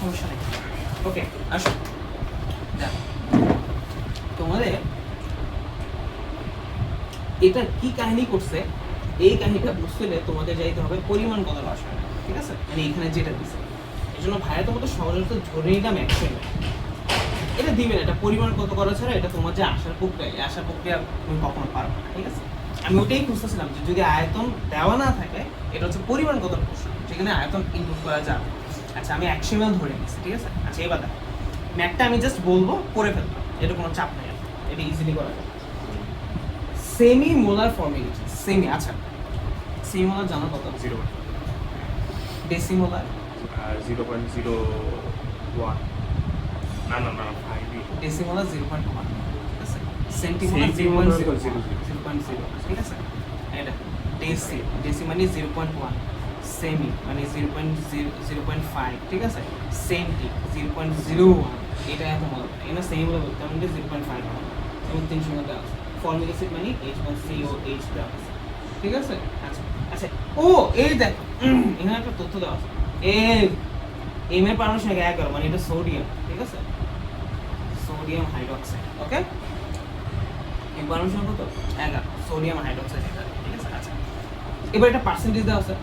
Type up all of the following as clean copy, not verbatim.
সমস্যা নেই। ওকে আসো দেখো তোমাদের এটা কি কাহিনী করছে, এই কাহিনীটা বুঝতে হলে তোমাদের যাইতে হবে পরিমাণগত রসায়ন, ঠিক আছে? মানে এখানে যেটা দিছে এই জন্য ভাইয়া তোমাদের সহজত ধরে নিলাম একশো, এটা দিবেন, এটা পরিমাণগত করা ছাড়া এটা তোমার যে আসার প্রক্রিয়া, এই আসার প্রক্রিয়া তুমি কখনো পারবে না, ঠিক আছে? আমি ওটাই খুঁজতেছিলাম যে যদি আয়তন দেওয়া না থাকে এটা হচ্ছে পরিমাণগত প্রশ্ন, সেখানে আয়তন ইনপুট করা যাবে। আচ্ছা আমি 100 ml ধরে নিচ্ছি, ঠিক আছে? আচ্ছা এবার দেখো ম্যাথটা আমি জাস্ট বলবো করে ফেলবো, এটা কোনো চাপ নেই, এটা ইজিলি করা যায়। সেমি মোলার ফর্মুলা সেমি, আচ্ছা সেমি মোলার জানো কত? 0 ডেসিমোলার 0.01 না 5 ডেসিমোলার 0.1, ঠিক আছে? সেন্টিমোলার 0.0, ঠিক আছে? এটা ডেসি, ডেসি মানে 0.1, সেমি মানে 0.5, ঠিক আছে? সেন্টি 0.01, এটা এত মোলার, এটা সেমি মোলার বলতে মানে 0.5 এবং 300 মধ্যে আছে। ফর্মিক অ্যাসিড মানে H1COH দেওয়া আছে, ঠিক আছে? আচ্ছা আচ্ছা ও এই দেখো এখানে একটা তথ্য দেওয়া আছে, এম এর পারমাণবিক সংখ্যা 11, মানে এটা সোডিয়াম, ঠিক আছে? সোডিয়াম হাইড্রোক্সাইড, ওকে? এম পারমাণবিক সংখ্যা কত? 11, সোডিয়াম হাইড্রোক্সাইড, এটা ঠিক আছে? আচ্ছা এবার এটা পার্সেন্টেজ দেওয়া আছে,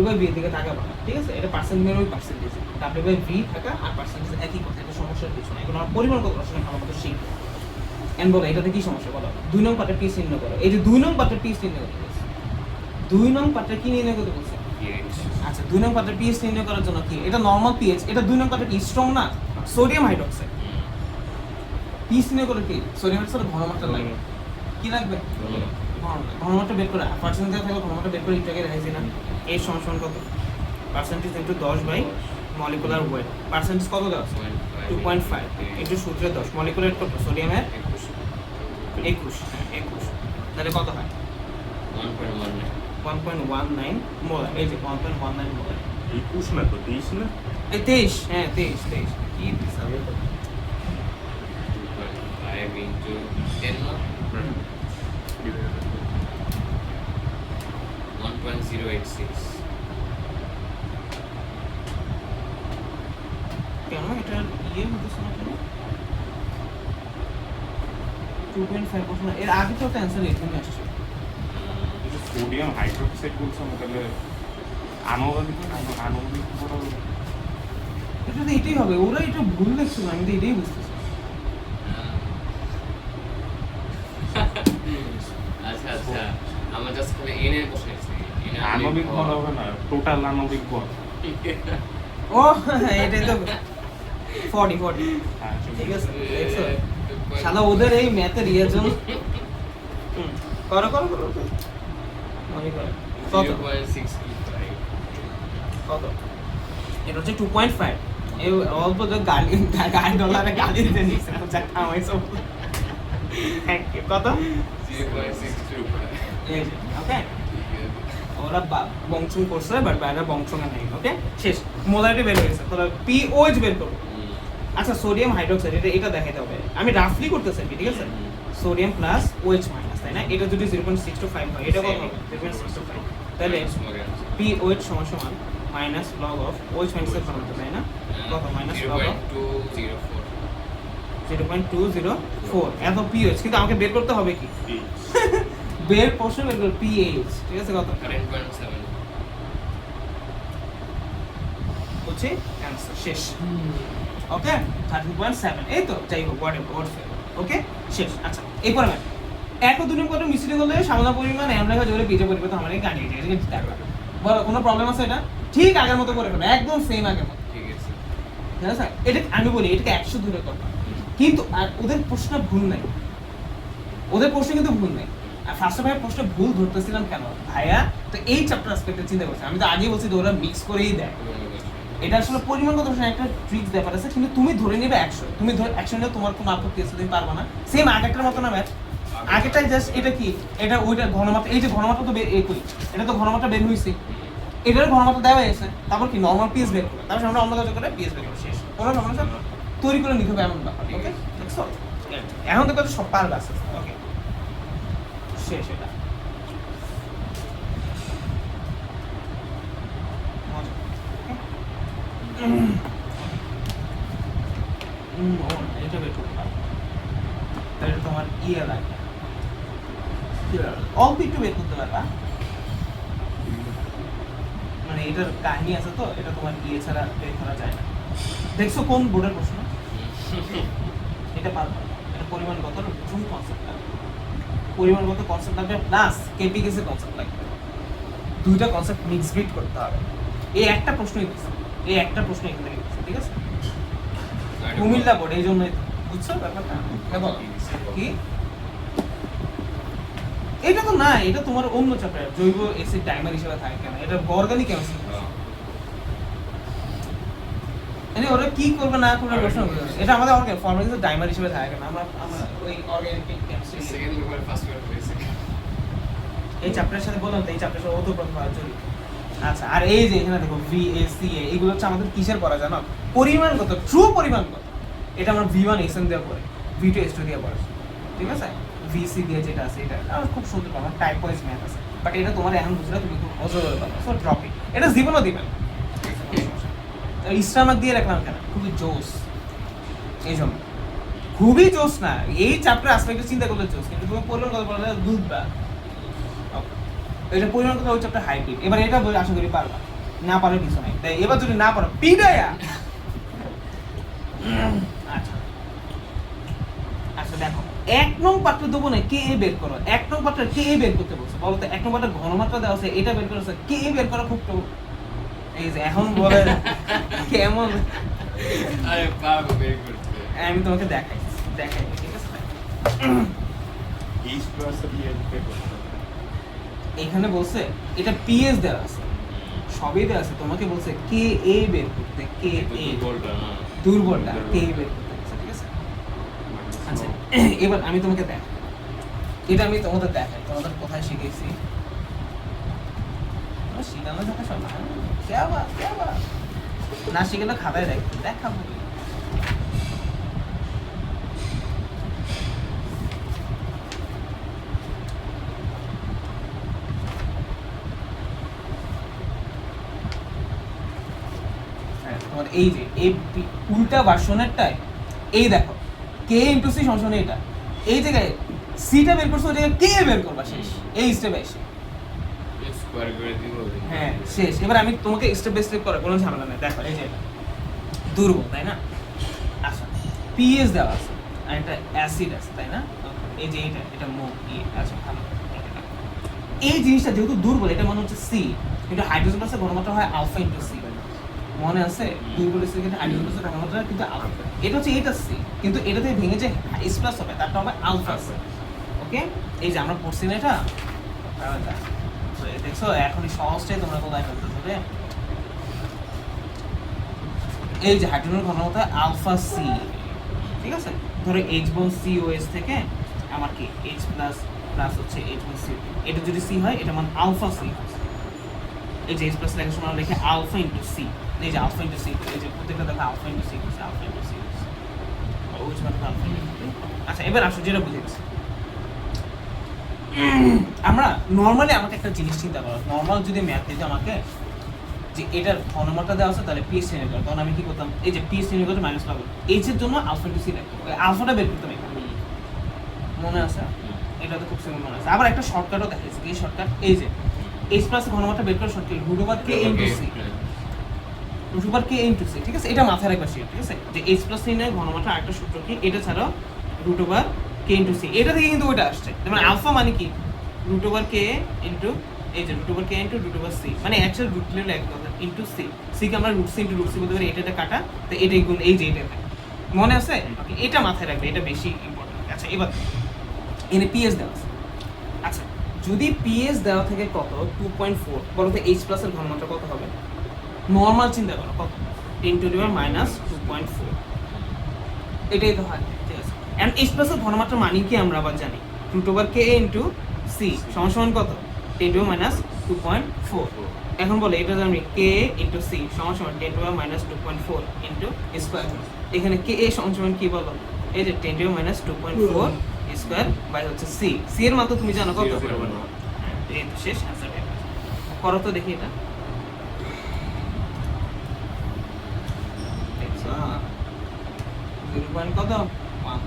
W/V এর দিকে তাকাবা, ঠিক আছে? এটা পার্সেন্টেজের ওই পার্সেন্টেজ, W/V থাকা আর পার্সেন্টেজ একই কথা, এটা সমস্যার কিছু না, এগুলো আমার পরিমাণগত রসায়ন ভালো মতো শিখবো। এন্ড বলো এটাতে কি সমস্যা বলো? 2 নং পার্টের পিএইচ নির্ণয় করো, এই যে 2 নং পার্টের পিএইচ নির্ণয় করতে বলছে, 2 নং পার্টের কি নির্ণয় করতে বলছে? আচ্ছা 2 নং পার্টের পিএইচ নির্ণয় করার জন্য কি এটা নরমাল পিএইচ, এটা 2 নং পার্টের কি স্ট্রং না? সোডিয়াম হাইড্রোক্সাইড পিএইচ নির্ণয় করে কি সোডিয়ামের সাথে ঘনমাত্রা লাগবে, কি লাগবে? ঘনমাত্রা বের করে পার্সেন্টেজ থাকলে ঘনমাত্রা বের করে এটাকে দেখাইছি না, এই সমান কত? Percentage into 10 by molecular weight, percentage কত দেওয়া আছে? 2.5 ইনটু সূত্রে 10, মলিকুলার কত? সোডিয়ামের 21, তাহলে কত হয়? 1.19 মোলার, এই যে 1.19 মোলার। 21 না তো 23 না? এই 23, হ্যাঁ 23 কি দিছে? 5 into 10 না? 1.086 কেন এটা ইয়ে হতেছে না কেন? 2.5%, এর আগে তো অ্যান্সার এখানে আসছে। এটা সোডিয়াম হাইড্রোক্সাইড বলছো না, তাহলে আণবিক বড় এটা তো এটাই হবে, ওরা এটা ভুল দেখছিল, আমি তো এটাই বুঝতেছি। আচ্ছা আচ্ছা আমরা জাস্ট খালি এন এর বসাইছি, আণবিক বল হবে না, টোটাল আণবিক বল। ও এটাই তো 40 হ্যাঁ ঠিক আছে দেখছো শালা ওদের এই ম্যাথের রিয়াজন করো মনে করো কত 0.625 কত এটা হচ্ছে 2.5, এই অল্প তো গালি ডলারে গালি দিতে নিছে যা খাওয়াইছো থ্যাংক ইউ কত 0.625 ওকে ওরা বংশং করছে বাট বাইরে বংশং নাই, ওকে শেষ মোলারিটি বের হয়েছে, তাহলে পিওএইচ বের করো। আচ্ছা সোডিয়াম হাইড্রোক্সাইড এটা দেখাইতে হবে, আমি রাফলি করতেছি ঠিক আছে? সোডিয়াম প্লাস OH মাইনাস, তাই না? এটা যদি 0.625 হয় এটা কত হবে? 0.625, তাহলে POH সমান minus log of OH minus এর ঘনত্ব, তাই না? কত মাইনাস লগ অফ 0.204, এত POH, কিন্তু আমাকে বের করতে হবে কি? বের প্রশ্ন বের করো PH, ঠিক আছে? কত 13.7 হচ্ছে অ্যানসার শেষ, ওকে 13.7, এই তো যাই হোক ওকে শেষ। আচ্ছা এরপরে ম্যাম এক ও দুই নম্বর মিশ্রিত হলে সামান্য পরিমাণ অ্যামলেখা জোরে পেজে পরিবর্তন আমাদের গানিয়ে যায়, ঠিক আছে? বলো কোনো প্রবলেম আছে? এটা ঠিক আগের মতো করে ফেলো, একদম সেম আগের মতো, ঠিক আছে? ঠিক আছে? এটা আমি বলি এটাকে 100 ধরে করবা, কিন্তু আর ওদের প্রশ্ন ভুল নাই, ওদের প্রশ্ন কিন্তু ভুল নাই। আর ফার্স্ট ভাইয়ের প্রশ্ন ভুল ধরতেছিলাম কেন ভাইয়া? তো এই চ্যাপ্টার অ্যাসপেক্টে চিন্তা করছি, আমি তো আগেই বলছি যে ওরা মিক্স করেই দেয়, এটা আসলে পরিমাণগত একটা ট্রিক্স ব্যাপার আছে, কিন্তু তুমি ধরে নেবে 100, তুমি ধরে 100 নিলে তোমার কোনো আপত্তি আছে, তুমি পারবা না, সেম আগেরটার মতো না ম্যাথ, আগেরটাই জাস্ট এটা কি এটা ওইটা ঘনমাত্রা, এই যে ঘনমাত্রা তো কই এটা তো ঘনমাত্রা বের হইছে, এটার ঘনমাত্রা দেওয়া হয়েছে, তারপর কি নরমাল পিএস বের করে, তারপর আমরা অন্য কাজ করে পিএস বের করে শেষ, কোনো সমস্যা তৈরি করে নিতে হবে এমন ব্যাপার, ওকে দেখছো? এখন তো সব পারবে আছে, ওকে শেষ এটা মজা, এটা বের করতে পারবো, তাহলে এটা তোমার ইয়ে লাগে, অল্প একটু বের করতে পারবা, মানে এটার কাহিনী আছে তো, এটা তোমার ইয়ে ছাড়া বের করা যায় না। দেখছো কোন বোর্ডের প্রশ্ন? এটা পারবা, এটা পরিমাণগত নতুন কনসেপ্ট লাগবে, পরিমাণগত কনসেপ্ট লাগবে প্লাস কেপিকেসি কনসেপ্ট লাগবে, দুইটা কনসেপ্ট মিক্স বিট করতে হবে। এই একটা প্রশ্নই দিচ্ছে, এই একটা প্রশ্ন এখান থেকে দিচ্ছে, ঠিক আছে? কুমিল্লা বোর্ড এই জন্যই তো, বুঝছো ব্যাপারটা? এবং কি এটা তো না, এটা তোমার অন্য চ্যাপ্টার জৈব অ্যাসিড ডাইমার হিসেবে থাকে কেন, এটা অর্গানিক কেমিস্ট্রি। মানে ওরা কি করবে না করবে প্রশ্ন করবে, এটা আমাদের অর্গানিক ফর্মুলা ডাইমার হিসেবে থাকে কেন, আমরা ওই organic chemistry second paper first paper হয়েছে এই চ্যাপ্টারের সাথে বললাম তো, এই চ্যাপ্টারের সাথে ওতপ্রোতভাবে জড়িত। আচ্ছা, আর এই যে এখানে দেখো VACA, এগুলো হচ্ছে আমাদের কিসের করা জানো? পরিমাণগত, ট্রু পরিমাণগত। এটা আমরা V1 SN দিয়ে পড়ে, V2 S2 দিয়ে পড়ে, ঠিক আছে? VC দিয়ে যেটা আছে এটা আর খুব সুন্দর পাবো, টাইপ ওয়াইজ ম্যাথ আছে, বাট এটা তোমার এখন বুঝলে তুমি খুব অজর পাবে, সো ড্রপ ইট, এটা জীবনও দিবেন। ইসলামাক দিয়ে রাখলাম কেন? খুবই জোস, এই জন্য খুবই জোস না, এই চ্যাপ্টার আসলে একটু চিন্তা করলে জোস, কিন্তু তুমি পরিমাণগত পড়লে দুধবা। এটা পরিমাণগত ওই চ্যাপ্টার হাইব্রিড, এবার এটা বলে আশা করি পারবা, না পারলে কিছু নাই, তাই এবার যদি না পারো পিডায়া। আচ্ছা আচ্ছা দেখো, 1 নং পাত্র দেবো না, কে এ বের করো, 1 নং পাত্র কে এ বের করতে বলছে বলো তো? 1 নং পাত্রের ঘনমাত্রা দেওয়া আছে, এটা বের করেছে, কে এ বের করা খুব এই যে এখন বলে কেমন, আরে পারবো বের করতে। আমি তোমাকে দেখাই, ঠিক আছে? H plus এর ইয়ে বের করতে হবে। এখানে বলছে এটা পিএস দেওয়া আছে, সবই দেওয়া আছে, তোমাকে বলছে কে এ বের করতে, কে এ দুর্বলটা না দুর্বলটা কে এ বের করতে বলছে, ঠিক আছে? আচ্ছা এবার আমি তোমাকে দেখ, এটা আমি তোমাদের দেখাই, তোমাদের কোথায় শিখেছি শিখানো দেখা সব না শিখলে খাতায় দেখাবো। তোমার এই যে এই উল্টা ভার্সনেরটাই, এই দেখো কে ইনটু সি সমান এটা, এই জায়গায় সিটা বের করছো, ওই জায়গায় কে বের করবা, শেষ এই স্টেপে এসে। স্কয়ার করে দিব। হ্যাঁ শেষ। এবার আমি তোমাকে স্টেপ বাই স্টেপ করে, কোনো ঝামেলা নেই, দেখো এই যে এটা দুর্বল, তাই না? আচ্ছা পিএস দেওয়া আছে আর এটা অ্যাসিড আছে, তাই না? এই যে এটা মুখ দিয়ে, আচ্ছা ভালো। এই জিনিসটা যেহেতু দুর্বল, এটা মনে হচ্ছে সি, কিন্তু হাইড্রোজেন প্লাসের ঘনমাত্রা হয় আলফা ইনটু সি, মনে আছে? দুর্বল স্থিতিতে কিন্তু হাইড্রোজেন প্লাসের ঘনমাত্রা কিন্তু আলফা, এটা হচ্ছে এটা সি, কিন্তু এটা থেকে ভেঙে যে এস প্লাস হবে তারটা হবে আলফা। ওকে, এই যে আমরা পড়ছি না এটা, দেখছো এখনই সহজটাই তোমরা কোথায় ফেলতে হবে। এই যে হাইড্রোজেনের ঘনমাত্রা আলফা সি, ঠিক আছে? ধরো H বোন COS থেকে আমার কি H প্লাস প্লাস হচ্ছে H বোন সি, এটা যদি সি হয় এটা মানে আলফা সি, এই যে H প্লাস লেখার সময় লিখে আলফা ইনটু সি, এই যে আলফা ইনটু সি, এই যে প্রত্যেকটা দেখা alpha into C, alpha into C, ওই যে আলফা ইনটু। আচ্ছা এবার আসো যেটা বুঝে গেছি, আমরা নরমালি আমাকে একটা জিনিস চিন্তা করো, নরমাল যদি ম্যাথ দিতে আমাকে যে এটার ঘনমাত্রা দেওয়া আছে তাহলে পিএস নির্ণয় করো, তখন আমি কি করতাম? এই যে পিএস নির্ণয় করতে মাইনাস লাগবে, এইচ এর জন্য আলফা ইনটু সি রাখবো, আলফাটা বের করতাম এখানে, মনে আছে? এটা তো খুব সিম্পল মনে আছে। আবার একটা শর্টকাটও দেখাইছি, এই শর্টকাট এই যে এইচ প্লাস ঘনমাত্রা বের করার shortcut root over K into C, root over K into C, ঠিক আছে? এটা মাথায় রাখবা, ঠিক আছে? যে এইচ প্লাস নির্ণয় ঘনমাত্রা আরেকটা সূত্র কি, এটা ছাড়াও root over K into C, এটা থেকে কিন্তু ওটা আসছে, মানে আলফা মানে কি রুট ওভার কে ইনটু, এই যে root over K into root over C, মানে অ্যাকচুয়াল রুট নিলে এক কথা ইনটু সি, সি কে আমরা root C into root C বলতে পারি, এটা কাটা তো এটাই গুণ, এই যে এটা মনে আছে? ওকে, এটা মাথায় রাখবে, এটা বেশি ইম্পর্টেন্ট। আচ্ছা এবার এনে পিএস দেওয়া আছে, আচ্ছা যদি পিএস দেওয়া থেকে কত 2.4, বলো তো এইচ প্লাস এর ঘনমাত্রা কত হবে? নরমাল চিন্তা করো, কত? 10 টু দি পাওয়ার মাইনাস 2.4, এটাই তো হয়, ঠিক আছে? এন্ড এইচ প্লাস এর ঘনমাত্রা মানে কি আমরা আবার জানি, root over K into C সমান সমান কত? 10 টু দি মাইনাস 2.4। এখন বলে এটা জানি কে ইনটু সি সমান সমান 10 to the minus 2.4 into square, এখানে কে এ সমান সমান কি বলো? এই যে 10 to the minus 2.4 square by হচ্ছে সি, সি এর মাত্রা তুমি জানো কত? এই তো শেষ অ্যানসার। করো তো দেখি এটা, 0. কত 1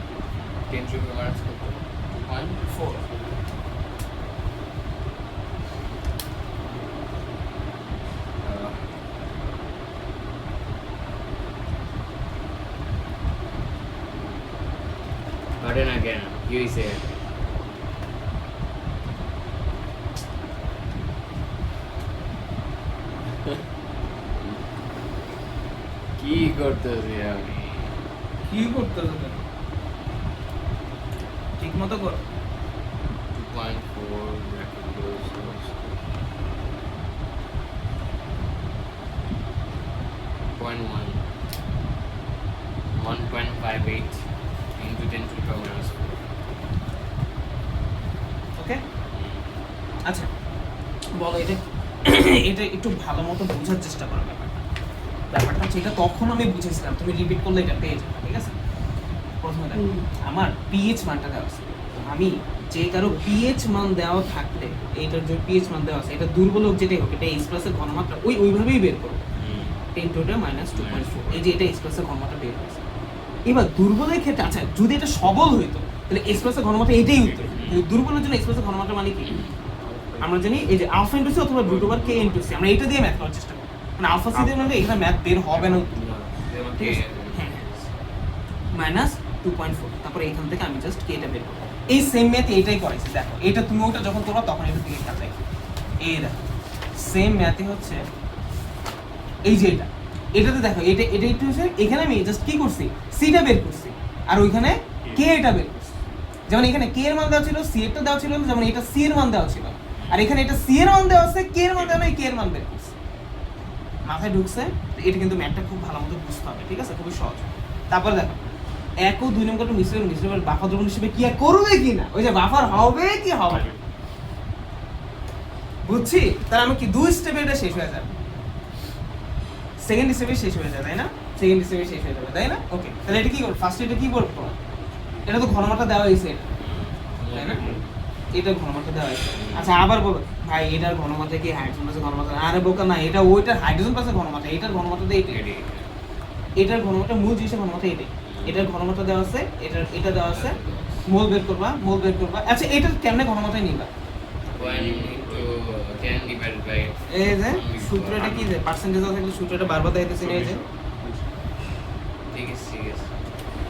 10 to the minus 2.4 Pardon again, you say. কি করতেছি আমি? কি করতেছ তুমি? ঠিক মতো কর। 2.4 bracket goes 0.1 1.58 into 10 to the power minus 4. ওকে আচ্ছা বলো এটা এটা একটু ভালো মতো বোঝার চেষ্টা করো ব্যাপারটা হচ্ছে এটা তখন আমি বুঝেছিলাম, তুমি রিপিট করলে এটা পেয়ে যাবে, ঠিক আছে? প্রথমে দেখো আমার পিএইচ মানটা দেওয়া আছে, আমি যে কারো পিএইচ মান দেওয়া থাকলে এইটার যে পিএইচ মান দেওয়া আছে এটা দুর্বল হোক যেটাই হোক এটা এইচ প্লাসের ঘনমাত্রা ওইভাবেই বের করো 10 to the minus 2.4 এই যে এটা এইচ প্লাসের ঘনমাত্রা বের হয়েছে। এবার দুর্বলের ক্ষেত্রে আচ্ছা যদি এটা সবল হইতো তাহলে এইচ প্লাসের ঘনমাত্রা এটাই উত্তর, কিন্তু দুর্বলের জন্য এইচ প্লাসের ঘনমাত্রা মানে কি আমরা জানি এই যে আলফা ইনটু সি অথবা root over K into C, আমরা এটা দিয়ে ম্যাথ করার চেষ্টা করি, মানে আলফা সি দিয়ে মানে এখানে ম্যাথ বের হবে না উত্তর, ঠিক আছে? হ্যাঁ মাইনাস 2.4 তারপরে এখান থেকে আমি জাস্ট কেটা বের করব। এই সেম ম্যাথ এটাই করাইছি, দেখো এটা তুমি ওটা যখন করবা তখন এটা থেকে কাটাই এই দেখো সেম ম্যাথই হচ্ছে এই যে এটাতে দেখো এটা একটু হচ্ছে এখানে আমি জাস্ট কি করছি সিটা বের করছি আর ওইখানে কে এটা বের করছি, যেমন এখানে কে এর মান দেওয়া ছিল সি এরটা দেওয়া ছিল না, যেমন এটা সি এর মান দেওয়া ছিল আর এখানে এটা সি এর মান দেওয়া আছে কে এর মান দেওয়া নেই কে এর মান বের করছি, মাথায় ঢুকছে? এটা কিন্তু ম্যাথটা খুব ভালো মতো বুঝতে হবে, ঠিক আছে? খুবই সহজ। তারপরে দেখো 1 ও 2 নম্বরটা মিশ্রণ বাফার দ্রবণ হিসেবে কি আর করবে কি না, ওই যে বাফার হবে কি হবে না বুঝছি, তাহলে আমি কি 2 স্টেপে এটা শেষ হয়ে যাবে, সেকেন্ড স্টেপে শেষ হয়ে যাবে তাই না, সেকেন্ড স্টেপে শেষ হয়ে যাবে তাই না? ওকে তাহলে এটা কি করব, ফার্স্ট এটা কি করব, এটা তো ঘনমাত্রা দেওয়া হয়েছে তাই না, এটা ঘনমাত্রা দেওয়া হয়েছে। আচ্ছা আবার বলো ভাই এটার ঘনমাত্রা কি হাইড্রোজেন প্লাসের ঘনমাত্রা, আরে বোকা না এটা ওইটার হাইড্রোজেন প্লাসের ঘনমাত্রা, এটার ঘনমাত্রা দিয়ে এটার ঘনমাত্রা মূল জিনিসের ঘনমাত্রা এটার ঘনমাত্রা দেওয়া আছে, এটা দেওয়া আছে, মোল বের করবা। আচ্ছা এটার কেমনে ঘনমাত্রায় নিবা, 1 into 10 divided by এই যে সূত্রটা কি যে পার্সেন্টেজ থাকলে সূত্রটা বারবার দেখাইতেছি না, এই যে ঠিক আছে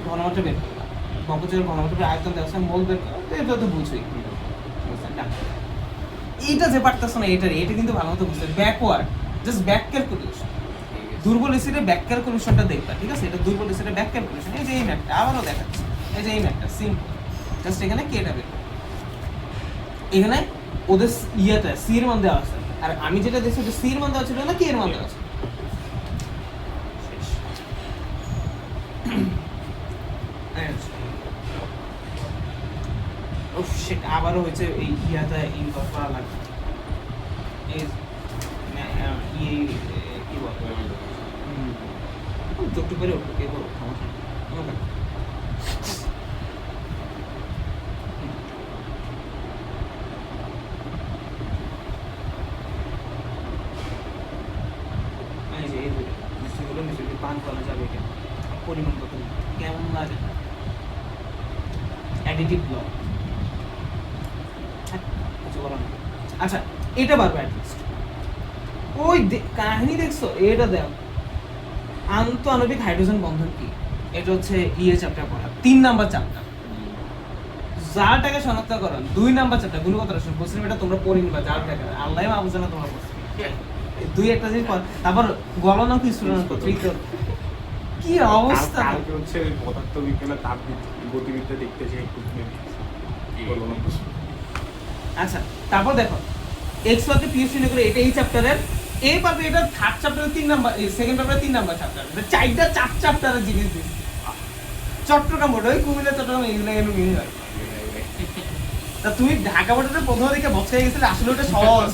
ঘনমাত্রা বের করবা, বঙ্কোচরের ঘনমাত্রা আয়তন দেওয়া আছে, মোল বের করবা, তো এটা তো বুঝছোই। এইটা যে পারতেছ না এটা কিন্তু ভালো মতো বুঝতে ব্যাকওয়ার্ড জাস্ট ব্যাক ক্যালকুলেশন, দুর্বল এসিডের ব্যাক ক্যালকুলেশনটা দেখবা, ঠিক আছে? এটা দুর্বল এসিডের ব্যাক ক্যালকুলেশন, এই যে এই ম্যাথটা আবারও দেখাচ্ছি, এই যে এই ম্যাথটা সিম্পল, জাস্ট এখানে কেটা বের করো, এখানে ওদের ইয়েটা সি এর মান দেওয়া আছে আর আমি যেটা দেখছি ওটা সি এর মান দেওয়া ছিল না কে এর মান দেওয়া ছিল, সেটা আবারও হয়েছে এই ইয়াটা ইনভলভ করা লাগবে, এই কি বলবো চোখটু করে উঠো কে করো সমস্যা নেই। এই যে এই মিষ্টিগুলো মিষ্টি পান করা যাবে কেন, পরিমাণ কত কেমন লাগে, অ্যাডিটিভ ব্লক আচ্ছা এটা পারবে অ্যাটলিস্ট, ওই কাহিনী দেখছো এটা দাও আন্তঃআণবিক হাইড্রোজেন বন্ধন কি, এটা হচ্ছে ইয়ে চ্যাপ্টার পড়া 3 নাম্বার চ্যাপ্টার, জারটাকে শনাক্তকরণ 2 নাম্বার চ্যাপ্টার, গুণগত রসায়ন বলছিলাম এটা তোমরা পড়ে নিবা, জারটাকে আল্লাহই মাহফুজ জানা তোমরা পড়ছো, দুই একটা জিনিস তারপর গলনাঙ্ক স্ফুটনাঙ্ক তৃতীয় কি অবস্থা, কালকে হচ্ছে পদার্থবিজ্ঞানে গতিবিদ্যা দেখতে চাই একটু আচ্ছা তারপর দেখো এক্স ওয়াকে পিএসসি করে এটা এই চ্যাপ্টারের এ পাবে, এটা থার্ড চ্যাপ্টারের 3 নাম্বার, এই সেকেন্ড চ্যাপ্টারের 3 নাম্বার চ্যাপ্টার, এটা চারটা 4 চ্যাপ্টারের জিনিস দিছি, চট্টগ্রাম বোর্ড ওই কুমিল্লা চট্টগ্রাম এগুলো মিলে হয়, তা তুমি ঢাকা বোর্ডের প্রথম দিকে বসে গেছিলে আসলে ওটা সহজ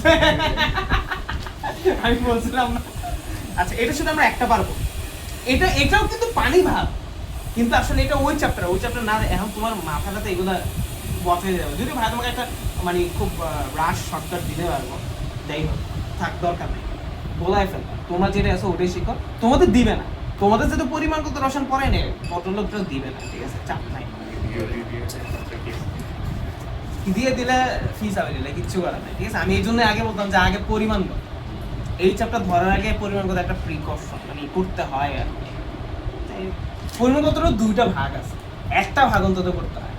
আমি বলছিলাম না। আচ্ছা এটা শুধু আমরা একটা পারবো, এটাও কিন্তু পানি ভাব, কিন্তু আসলে এটা ওই চ্যাপ্টার না, এখন তোমার মাথাটাতে এগুলা বসে যাবে, যদি ভাই তোমাকে একটা মানে খুব রাশ শর্টকাট দিতে পারবো, যাই হোক থাক দরকার নেই বলাই ফেলবা, তোমরা যেটা আছো ওটাই শিখো, তোমাদের দিবে না তোমাদের যদি পরিমাণগত রসায়ন পড়ায় না পটলটা দিবে না, ঠিক আছে, চাপ নাই। দিয়ে দিলে ফিস হবে দিলে কিচ্ছু করার নাই, ঠিক আছে। আমি এই জন্য আগে বলতাম যে আগে পরিমাণগত, এই চাপটা ধরার আগে পরিমাণগত একটা প্রিকশন মানে করতে হয় আর কি। পরিমাণগতরও দুইটা ভাগ আছে, একটা ভাগ অন্তত করতে হয়।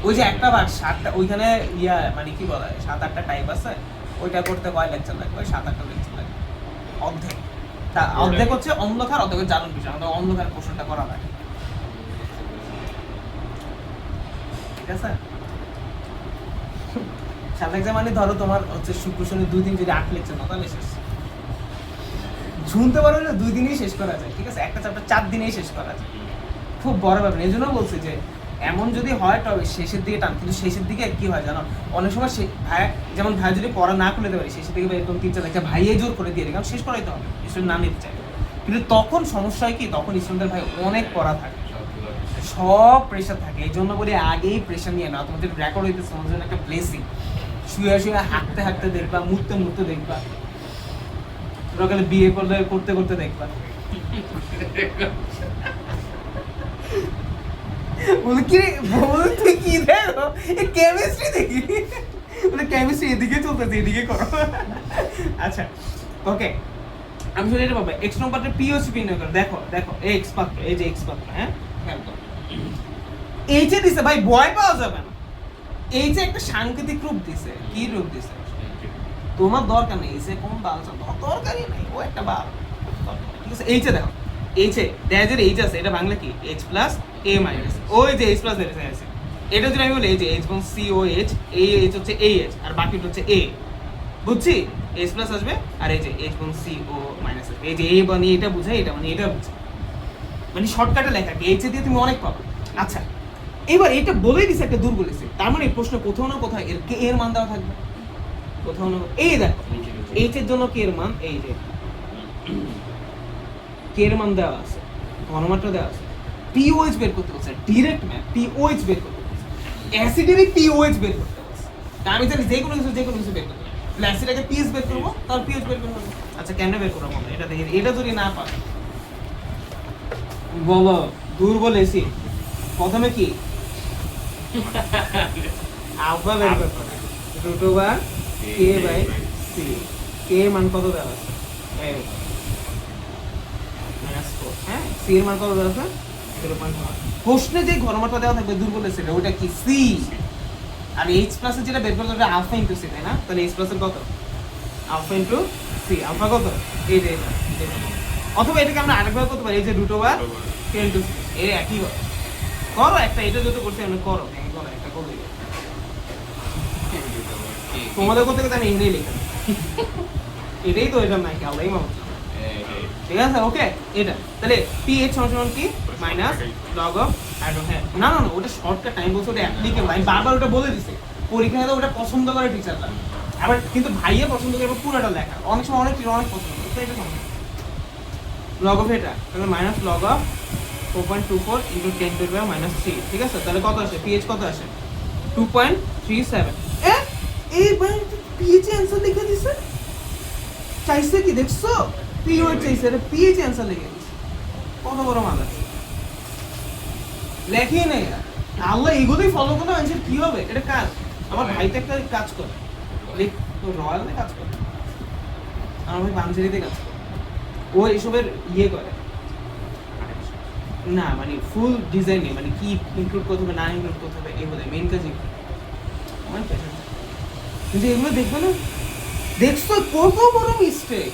ওই যে একটা ভাগ 7টা ওইখানে মানে কি বলা হয় 7-8টা টাইপ আছে, ওইটা করতে কয় লেকচার লাগবে? 7-8টা লেকচার লাগবে। অর্ধেক অর্ধেক হচ্ছে অম্লক্ষার, অর্ধেক হচ্ছে জারণ বিষয়। আমাদের অম্লক্ষার প্রশ্নটা করা লাগে, ঠিক আছে। সাত এক্সাম মানে ধরো তোমার হচ্ছে শুক্র শনি 2 দিন যদি 8 লেকচার না তাহলে শেষ। শুনতে পারো না 2 দিনেই শেষ করা যায়, ঠিক আছে। একটা চ্যাপ্টার 4 দিনেই শেষ করা যায়, খুব বড় ব্যাপার। এই জন্য বলছি যে এমন যদি হয় তবে শেষের দিকে টান, কিন্তু শেষের দিকে কি হয় জানো, অনেক সময় ভাই যেমন ভাই যদি পড়া না খুলে দিতে পারি শেষের দিকে এরকম 3-4 লেকচার ভাইয়ে জোর করে দিয়ে দিই, কারণ শেষ করাইতে হবে, স্টুডেন্ট না নিতে চাই। কিন্তু তখন সমস্যা হয় কি, তখন স্টুডেন্টের ভাই অনেক পড়া থাকে, সব প্রেশার থাকে। এই জন্য বলি আগেই প্রেশার নিয়ে নাও। তোমাদের রেকর্ড হইতেছে তোমাদের জন্য একটা ব্লেসিং। শুয়ে শুয়ে হাঁটতে হাঁটতে দেখবা, মুড়তে মুড়তে দেখবা, সকালে বিয়ে করতে করতে দেখবা। বলে কি বলে তুই কি দেখো কেমিস্ট্রি দেখি, বলে কেমিস্ট্রি এদিকে চলতেছে, এদিকে করো। আচ্ছা ওকে, আমি শুনে এটা পাবো এক্স নম্বরটা পিওসিপি নিয়ে করো। দেখো দেখো এক্স পাত্র, এই যে এক্স পাত্র, হ্যাঁ খেয়াল করো এইচে দিছে ভাই, ভয় পাওয়া যাবে না। এইচে একটা সাংকেতিক রূপ দিছে, কি রূপ দিছে তোমার দরকার নেই, এইচে কোন বাল দরকারই নেই, ও একটা বাল, ঠিক আছে। এইচে দেখো, এইচে ড্যাজের এইচ আছে, এটা বাংলা কি এইচ প্লাস এ মাইনাস, ওই যে এইচ প্লাস এর আছে, এটা যদি আমি বলি এই যে এইচ বন সি ও এইচ, এই এইচ হচ্ছে এই এইচ আর বাকিটা হচ্ছে এ, বুঝছি? এইচ প্লাস আসবে আর এই যে এইচ বন সি ও মাইনাস আসবে, এই যে এ মানে এটা বুঝায়, এটা মানে এটা বুঝায়, মানে শর্টকাটে লেখা কি এইচে দিয়ে তুমি অনেক পাবে। আচ্ছা এবার এটা বলেই দিছে একটা দূর বলেছে, তার মানে এই প্রশ্ন কোথাও না কোথাও এর কে এর মান দেওয়া থাকবে, কোথাও না। এই দেখো এইচ এর জন্য কে এর মান, এই যে কে এর মান দেওয়া আছে, ঘনমাত্রা দেওয়া আছে, পিওএইচ বের করতে বলছে, ডাইরেক্ট ম্যাথ পিওএইচ বের করতে বলছে, অ্যাসিডেরই পিওএইচ বের করতে বলছে। আমি জানি যে কোনো কিছু বের করতে হবে, অ্যাসিডটাকে পিএইচ বের করবো, তার পিএইচ বের করবো। আচ্ছা কেন বের করবো আমরা এটা দেখি, এটা যদি না পাই বলো দূর বলেছি প্রথমে কি আলফা বের করতে হবে, root over K by C, K এর মান কত দেওয়া আছে -4, হ্যাঁ সি এর মান কত দেওয়া আছে 0.1। প্রশ্নে যে ঘনমাত্রা দেওয়া থাকবে দূর বলেছে ওটা কি সি, আর এইচ প্লাস এর যেটা বের করতে হবে আলফা ইনটু সি, তাই না? তাহলে এইচ প্লাস এর কত, আলফা ইনটু সি, আলফা কত এই যে এটা, অথবা এটাকে আমরা আরেকভাবে করতে পারি, এই যে root over K into C, এই একই করো একটা, এটা যত করতে আমরা করো একটা করো, তোমাদের করতে করতে আমি এমনি লিখে এটাই তো, এটা নাই আল্লাহই মাহবুব, ঠিক আছে ওকে। এটা তাহলে পিএইচ সমান কি মাইনাস লগ অফ হাইড্রোজেন, হ্যাঁ না না না ওটা শর্টকাট টাইম বলছো, ওটা অ্যাপ্লিকেবল, আমি বারবার ওটা বলে দিছি, পরীক্ষায় তো ওটা পছন্দ করে টিচাররা, আবার কিন্তু ভাইয়া পছন্দ করে পুরোটা লেখা, অনেক সময় অনেক পছন্দ করে, তো এটা সমস্যা। লগ অফ এটা তাহলে minus log of 4.24 into 10 to the power -3, ঠিক আছে। তাহলে কত আসে, পিএইচ কত আসে 2.37। এই ভাই পিএইচ অ্যানসার লিখে দিছে, চাইছে কি দেখছো, পিওএইচ চাইছে, এটা পিএইচ অ্যানসার লিখে দিছে, কত বড় মাল লেখেই নেই। আল্লাহ এগুলোই ফলো করলে অ্যানসার কি হবে, এটা কাজ। আমার ভাই তো একটা কাজ করে, রয়্যালে কাজ করে, আমার ভাই বামজেরিতে কাজ করে, ও এসবের করে না, মানে ফুল ডিজাইনে মানে কি ইনক্লুড করতে হবে না ইনক্লুড করতে হবে, এগুলো মেইন কাজ এগুলো। আমার পেশা, কিন্তু এগুলো দেখবে না, দেখছো কত বড় মিস্টেক,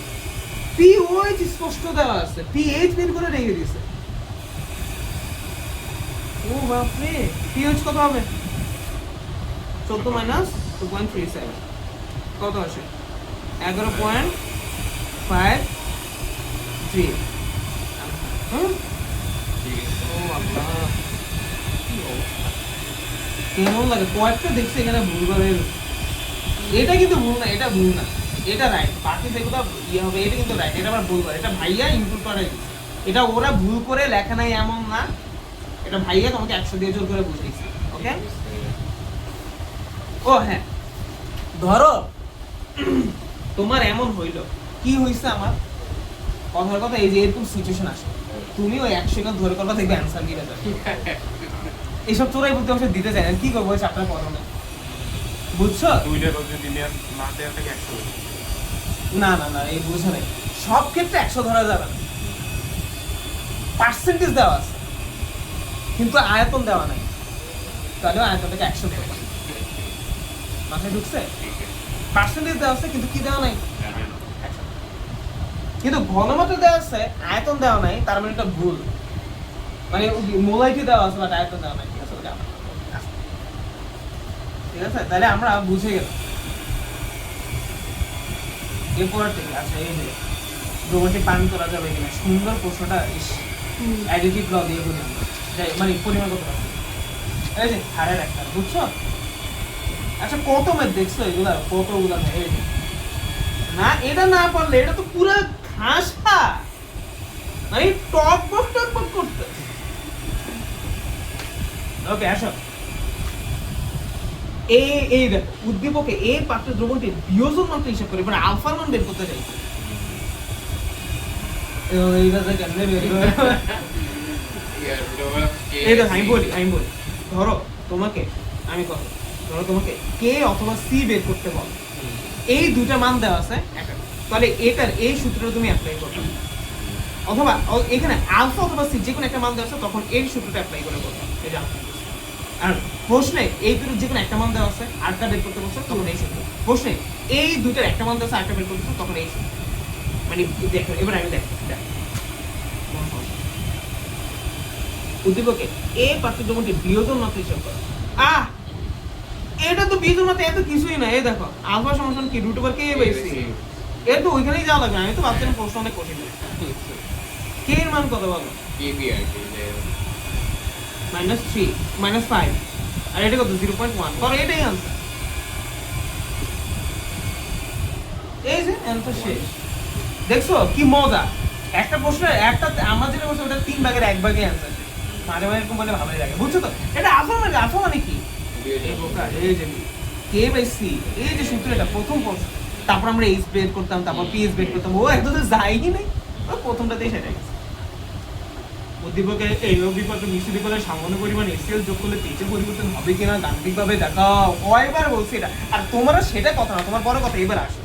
পিওএইচ স্পষ্ট দেওয়া আছে, পিএইচ বের করে রেখে দিয়েছে। ও বাপ রে, পিএইচ কত হবে 14 মাইনাস 2.37 কত আসে 11.53। হ্যাঁ কেমন লাগে কয়েকটা দেখছি এখানে ভুল করে, এটা কিন্তু ভুল না, এটা ভুল না, এটা রাইট, বাকি যেগুলো ইয়ে হবে এটা কিন্তু রাইট, এটা আবার ভুল করে, এটা ভাইয়া ইনপুট করে, এটা ওরা ভুল করে লেখা নাই এমন না, এটা ভাইয়া তোমাকে 100 দিয়ে জোর করে বুঝিয়েছে, ওকে। ও হ্যাঁ ধরো তোমার এমন হইলো, কি হইছে আমার কথার কথা এই যে এরকম সিচুয়েশন আসে, তুমি ওই 1 সেকেন্ড ধরে করবা, দেখবে অ্যান্সার গিয়ে যাবে। এইসব তোরাই বলতে অবশ্য দিতে চায় না, কি করবো ওই চ্যাপ্টার পড়ো না, বুঝছো? 2 যদি না দেওয়া থাকে 100 না না না, এই বুঝো নাই, সব ক্ষেত্রে 100 ধরা যাবে না, পার্সেন্টেজ দেওয়া আছে কিন্তু আয়তন দেওয়া নাই, তাহলে আয়তনটাকে 100 দেওয়া, মাথায় ঢুকছে? পার্সেন্টেজ দেওয়া আছে কিন্তু কি দেওয়া নাই, কিন্তু ঘনমাত্রা দেওয়া আছে, আয়তন দেওয়া নাই, তার মানে এটা ভুল, মানে মোলাইটি দেওয়া আছে বাট আয়তন দেওয়া নাই, ঠিক আছে? ওটা ঠিক আছে, তাহলে আমরা বুঝে গেলাম। এরপর থেকে আচ্ছা, এই যে দ্রবণটি পান করা যাবে কিনা, সুন্দর প্রশ্নটা, অ্যাডিটিভ ল দিয়ে বলি আমরা, মানে পরিমাণ কত, এই যে হারের একটা, বুঝছো? আচ্ছা কত ম্যাথ দেখছো এগুলা, কতগুলা ম্যাথ, এই যে না, এটা না পারলে এটা তো পুরো ঘাসা, মানে টক বক করতে। ওকে আসো, এই দেখো উদ্দীপকে এই পাত্র দ্রবণটি বিয়োজন মাত্রা হিসাব করে, মানে আলফার মান বের করতে চাইছে। এইটা যে কেমনে বের করে, এই দেখো আমি বলি, ধরো তোমাকে আমি কথা, ধরো তোমাকে কে অথবা সি বের করতে বল, এই দুইটা মান দেওয়া আছে একটা, তাহলে এটার এই সূত্রটা তুমি অ্যাপ্লাই করবে, অথবা এখানে আলফা অথবা সি যে কোনো একটা মান দেওয়া আছে, তখন এই সূত্রটা অ্যাপ্লাই করে করবে, এই যে। আর প্রশ্নে এই দুটোর যে কোনো একটা মান দেওয়া আছে, আরেকটা বের করতে বলছে, তখন এই সূত্র। প্রশ্নে এই দুইটার একটা মান দেওয়া আছে, আরেকটা বের করতে বলছে, তখন এই সূত্র। মানে দেখো, এবার আমি দেখো, উদ্দীপকে এ পাত্র দ্রবণটি বিয়োজন মাত্রা হিসাব করো। এটা তো বিয়োজন মাত্রা, এত কিছুই না, এই দেখো আলফা সমান কি root over K by C, এর তো ওইখানেই যাওয়া লাগবে, আমি তো ভাবছিলাম প্রশ্ন অনেক কঠিন। কে এর মান কত বলো? -3 -5, আর এটা কত 0.1, করো, এটাই आंसर। এই যে आंसर শেষ, দেখছো কি মজা, একটা প্রশ্ন একটা আমরা যেটা বলছি ওটা 3 ভাগের 1 ভাগে आंसर, মাঝে মাঝে এরকম বলে ভালোই লাগে, বুঝছো তো? এটা আলফা মানে কি, এই বোকা, এই যে কে বাই সি, এই যে সূত্র, এটা প্রথম প্রশ্ন, তারপর আমরা এইচ বের করতাম, তারপর পিএস বের করতাম, ও একদম তো যায়ই নাই, ও প্রথমটাতেই সেটা গেছে। উদ্দীপকে এই অভিপত্র মিশ্র বিকলের সামান্য পরিমাণ এসিএল যোগ করলে পিএইচ পরিবর্তন হবে কিনা গাণিতিকভাবে দেখাও, কয়বার বলছি এটা, আর তোমরা সেটা কথা না, তোমার বড় কথা এবার আসো,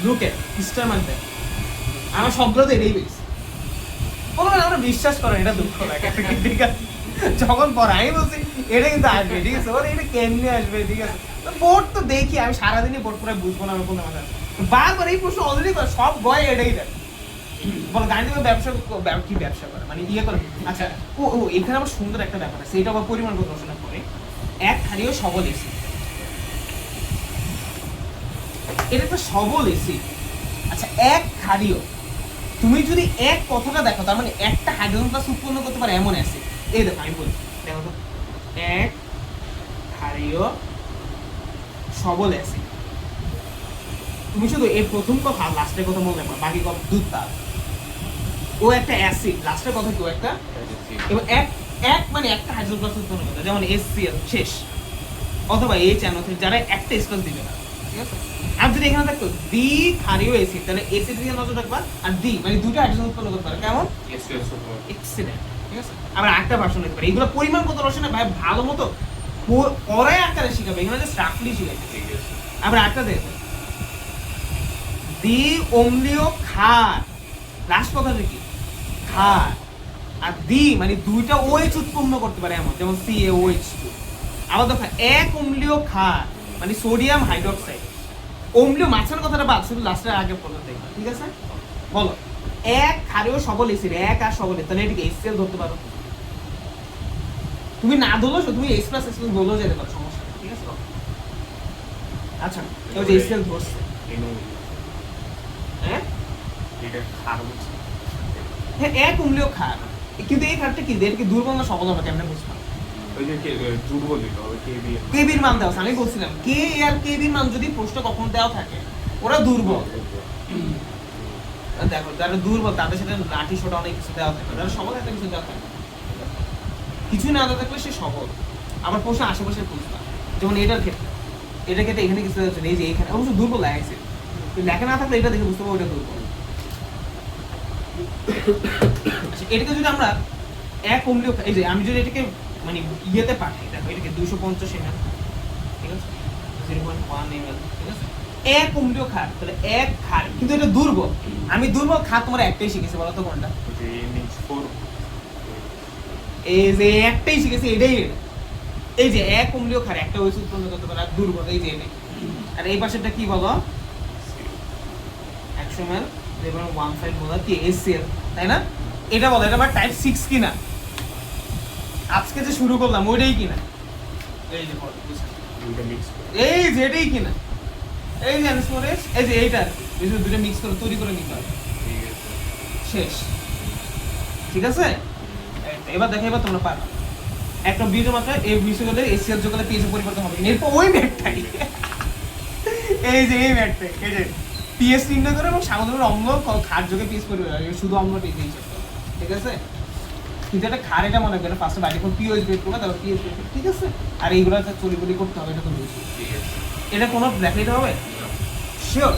লুক এট স্টার মানতে, আমার সবগুলোতে এটাই বেশি, বলবেন আমরা বিশ্বাস করেন, এটা দুঃখ লাগে, ঠিক আছে? যখন পরে আমি বলছি এটা কিন্তু আসবে, ঠিক আছে, ওর এটা কেমনি আসবে, ঠিক আছে? বোর্ড তো দেখি, আমি সারাদিনই বোর্ড পুরো বুঝবো না, আমার কোনো মাথা বারবার এই প্রশ্ন অলরেডি করে, সব গয় এটাই দেয়, বল গাণিতিক ব্যবসা কি ব্যবসা করে, মানে ইয়ে করে। আচ্ছা ও এখানে আবার সুন্দর একটা ব্যাপার আছে, এটা আবার পরিমাণ কত রচনা করে, এক ক্ষারীয় সবল এসি, এটা একটা সবল এসি। আচ্ছা এক ক্ষারীয়, তুমি যদি এক কথাটা দেখো, তার মানে একটা হাইড্রোজেন প্লাস উৎপন্ন করতে পারে এমন অ্যাসিড, এই দেখো আমি বলি, দেখো তো, এক ক্ষারীয় সবল অ্যাসিড, তুমি শুধু এর প্রথম কথা লাস্টের কথা মনে রাখবা, বাকি কথা দুধ তার, ও একটা অ্যাসিড, লাস্টের কথা কেউ একটা, এবং এক মানে একটা হাইড্রোজেন প্লাস উৎপন্ন করতে, যেমন HCl শেষ, অথবা HNO3 যারা একটা স্পেস দিবে না, ঠিক আছে? আর যদি এখানে থাকতো দ্বি ক্ষারীয় অ্যাসিড, তাহলে অ্যাসিড দিকে নজর রাখবা, আর দ্বি মানে দুটো হাইড্রোজেন উৎপন্ন করতে পারে, কেমন এক্সিডেন্ট, ঠিক আছে? আমরা একটা ভার্সন নিতে পারি, এগুলো পরিমাণ কত রসায়ন ভাই ভালো মতো পরে আকারে শিখাবে, এখানে জাস্ট রাফলি শিখাবে, ঠিক আছে? আমরা একটা দেখো, দ্বি অম্লীয় ক্ষার, লাস্ট কথাটা কি ক্ষার, আর দ্বি মানে দুইটা OH উৎপন্ন করতে পারে এমন, যেমন CaOH2। আবার দেখো এক অম্লীয় ক্ষার মানে সোডিয়াম হাইড্রোক্সাইড, অম্লীয় মাছের কথাটা বাদ, শুধু লাস্টের আগে পর্যন্ত দেখবা, ঠিক আছে? বলো এক ক্ষারীয় সবল এসিড, এক আর সবল, তাহলে এটাকে HCl ধরতে পারো, তুমি না ধরলো তুমি H+ বলেও যেতে পারো, সমস্যা নেই, ঠিক আছে? আচ্ছা ওই যে HCl ধরছে, হ্যাঁ এটা খারাপ হচ্ছে, হ্যাঁ এক অম্লীয় ক্ষার, কিন্তু এই ক্ষারটা কি, এর কি দুর্বল না সবল আমরা কেমনে বুঝবো? ওই যে দুর্বল দিতে হবে, কেবির মান দেওয়া, আমি বলছিলাম কে আর কেবির মান যদি প্রশ্ন কখন দেওয়া থাকে, ওরা দুর্বল, দেখো যারা দুর্বল তাদের সাথে লাঠি ছোটা অনেক কিছু দেওয়া থাকে, যারা সবল একটা কিছু দেওয়া থাকে, কিছু না দেওয়া থাকলে সে সবল। আবার প্রশ্ন আশেপাশে বুঝবা, যেমন এটার ক্ষেত্রে এখানে কিছু দেওয়া, এই যে এখানে অবশ্য দুর্বল লাগছে, লেখা না থাকলে এটা দেখে বুঝতে পারবো এটা দুর্বল। আচ্ছা, এটাকে যদি আমরা এক অম্লীয় এই যে আমি যদি এটাকে মানে ইয়েতে পাঠাই, দেখো এটাকে 250 ml, ঠিক আছে, 0.1 ml, ঠিক আছে, এক অম্লীয় ক্ষার, তাহলে এক ক্ষার, কিন্তু এটা দুর্বল। আমি দুর্বল ক্ষার তোমার একটাই শিখেছি, বলো তো কোনটা? যে NH4 এই যে একটাই শিখেছি, এটাই এটা। এই যে এক অম্লীয় ক্ষার একটা ওষুধ উৎপন্ন করতে পারে, আর দুর্বল এই যে এটাই। আর এই পাশেরটা কি বলো? 100 ml 0.15 মোলার কি HCl, তাই না? এটা বলো এটা আমার টাইপ 6 কিনা, আজকে যে শুরু করলাম ওইটাই কিনা? এই যে বলো, দুটো মিক্স করে এই যে এটাই কিনা? এই যে অ্যানসমোরেস, এই যে এইটা এই যে দুটো মিক্স করে তৈরি করে নিতে হবে, ঠিক আছে শেষ। ঠিক আছে, এবার দেখো, এবার তোমরা পারবে একটা বীজের মাত্রা এই মিশ্রণে HCl যোগ করলে pH এর পরিবর্তন হবে। এরপর ওই ম্যাটটাই, এই যে এই ম্যাটটাই, এই যে pH নির্ণয় করে এবং সামুদ্রিক অম্ল ক্ষার যোগে pH পরিবর্তন হবে, শুধু অম্লটা এই হিসাব করো, ঠিক আছে? কিন্তু এটা ক্ষার, এটা মনে করে ফার্স্টে বাড়ি করে pH বের করবে, তারপর pH বের করবে, ঠিক আছে? আর এইগুলো চলিবলি করতে হবে, এটা তো বুঝছি। ঠিক আছে এটা কোনো ব্ল্যাকলিট হবে? শিওর,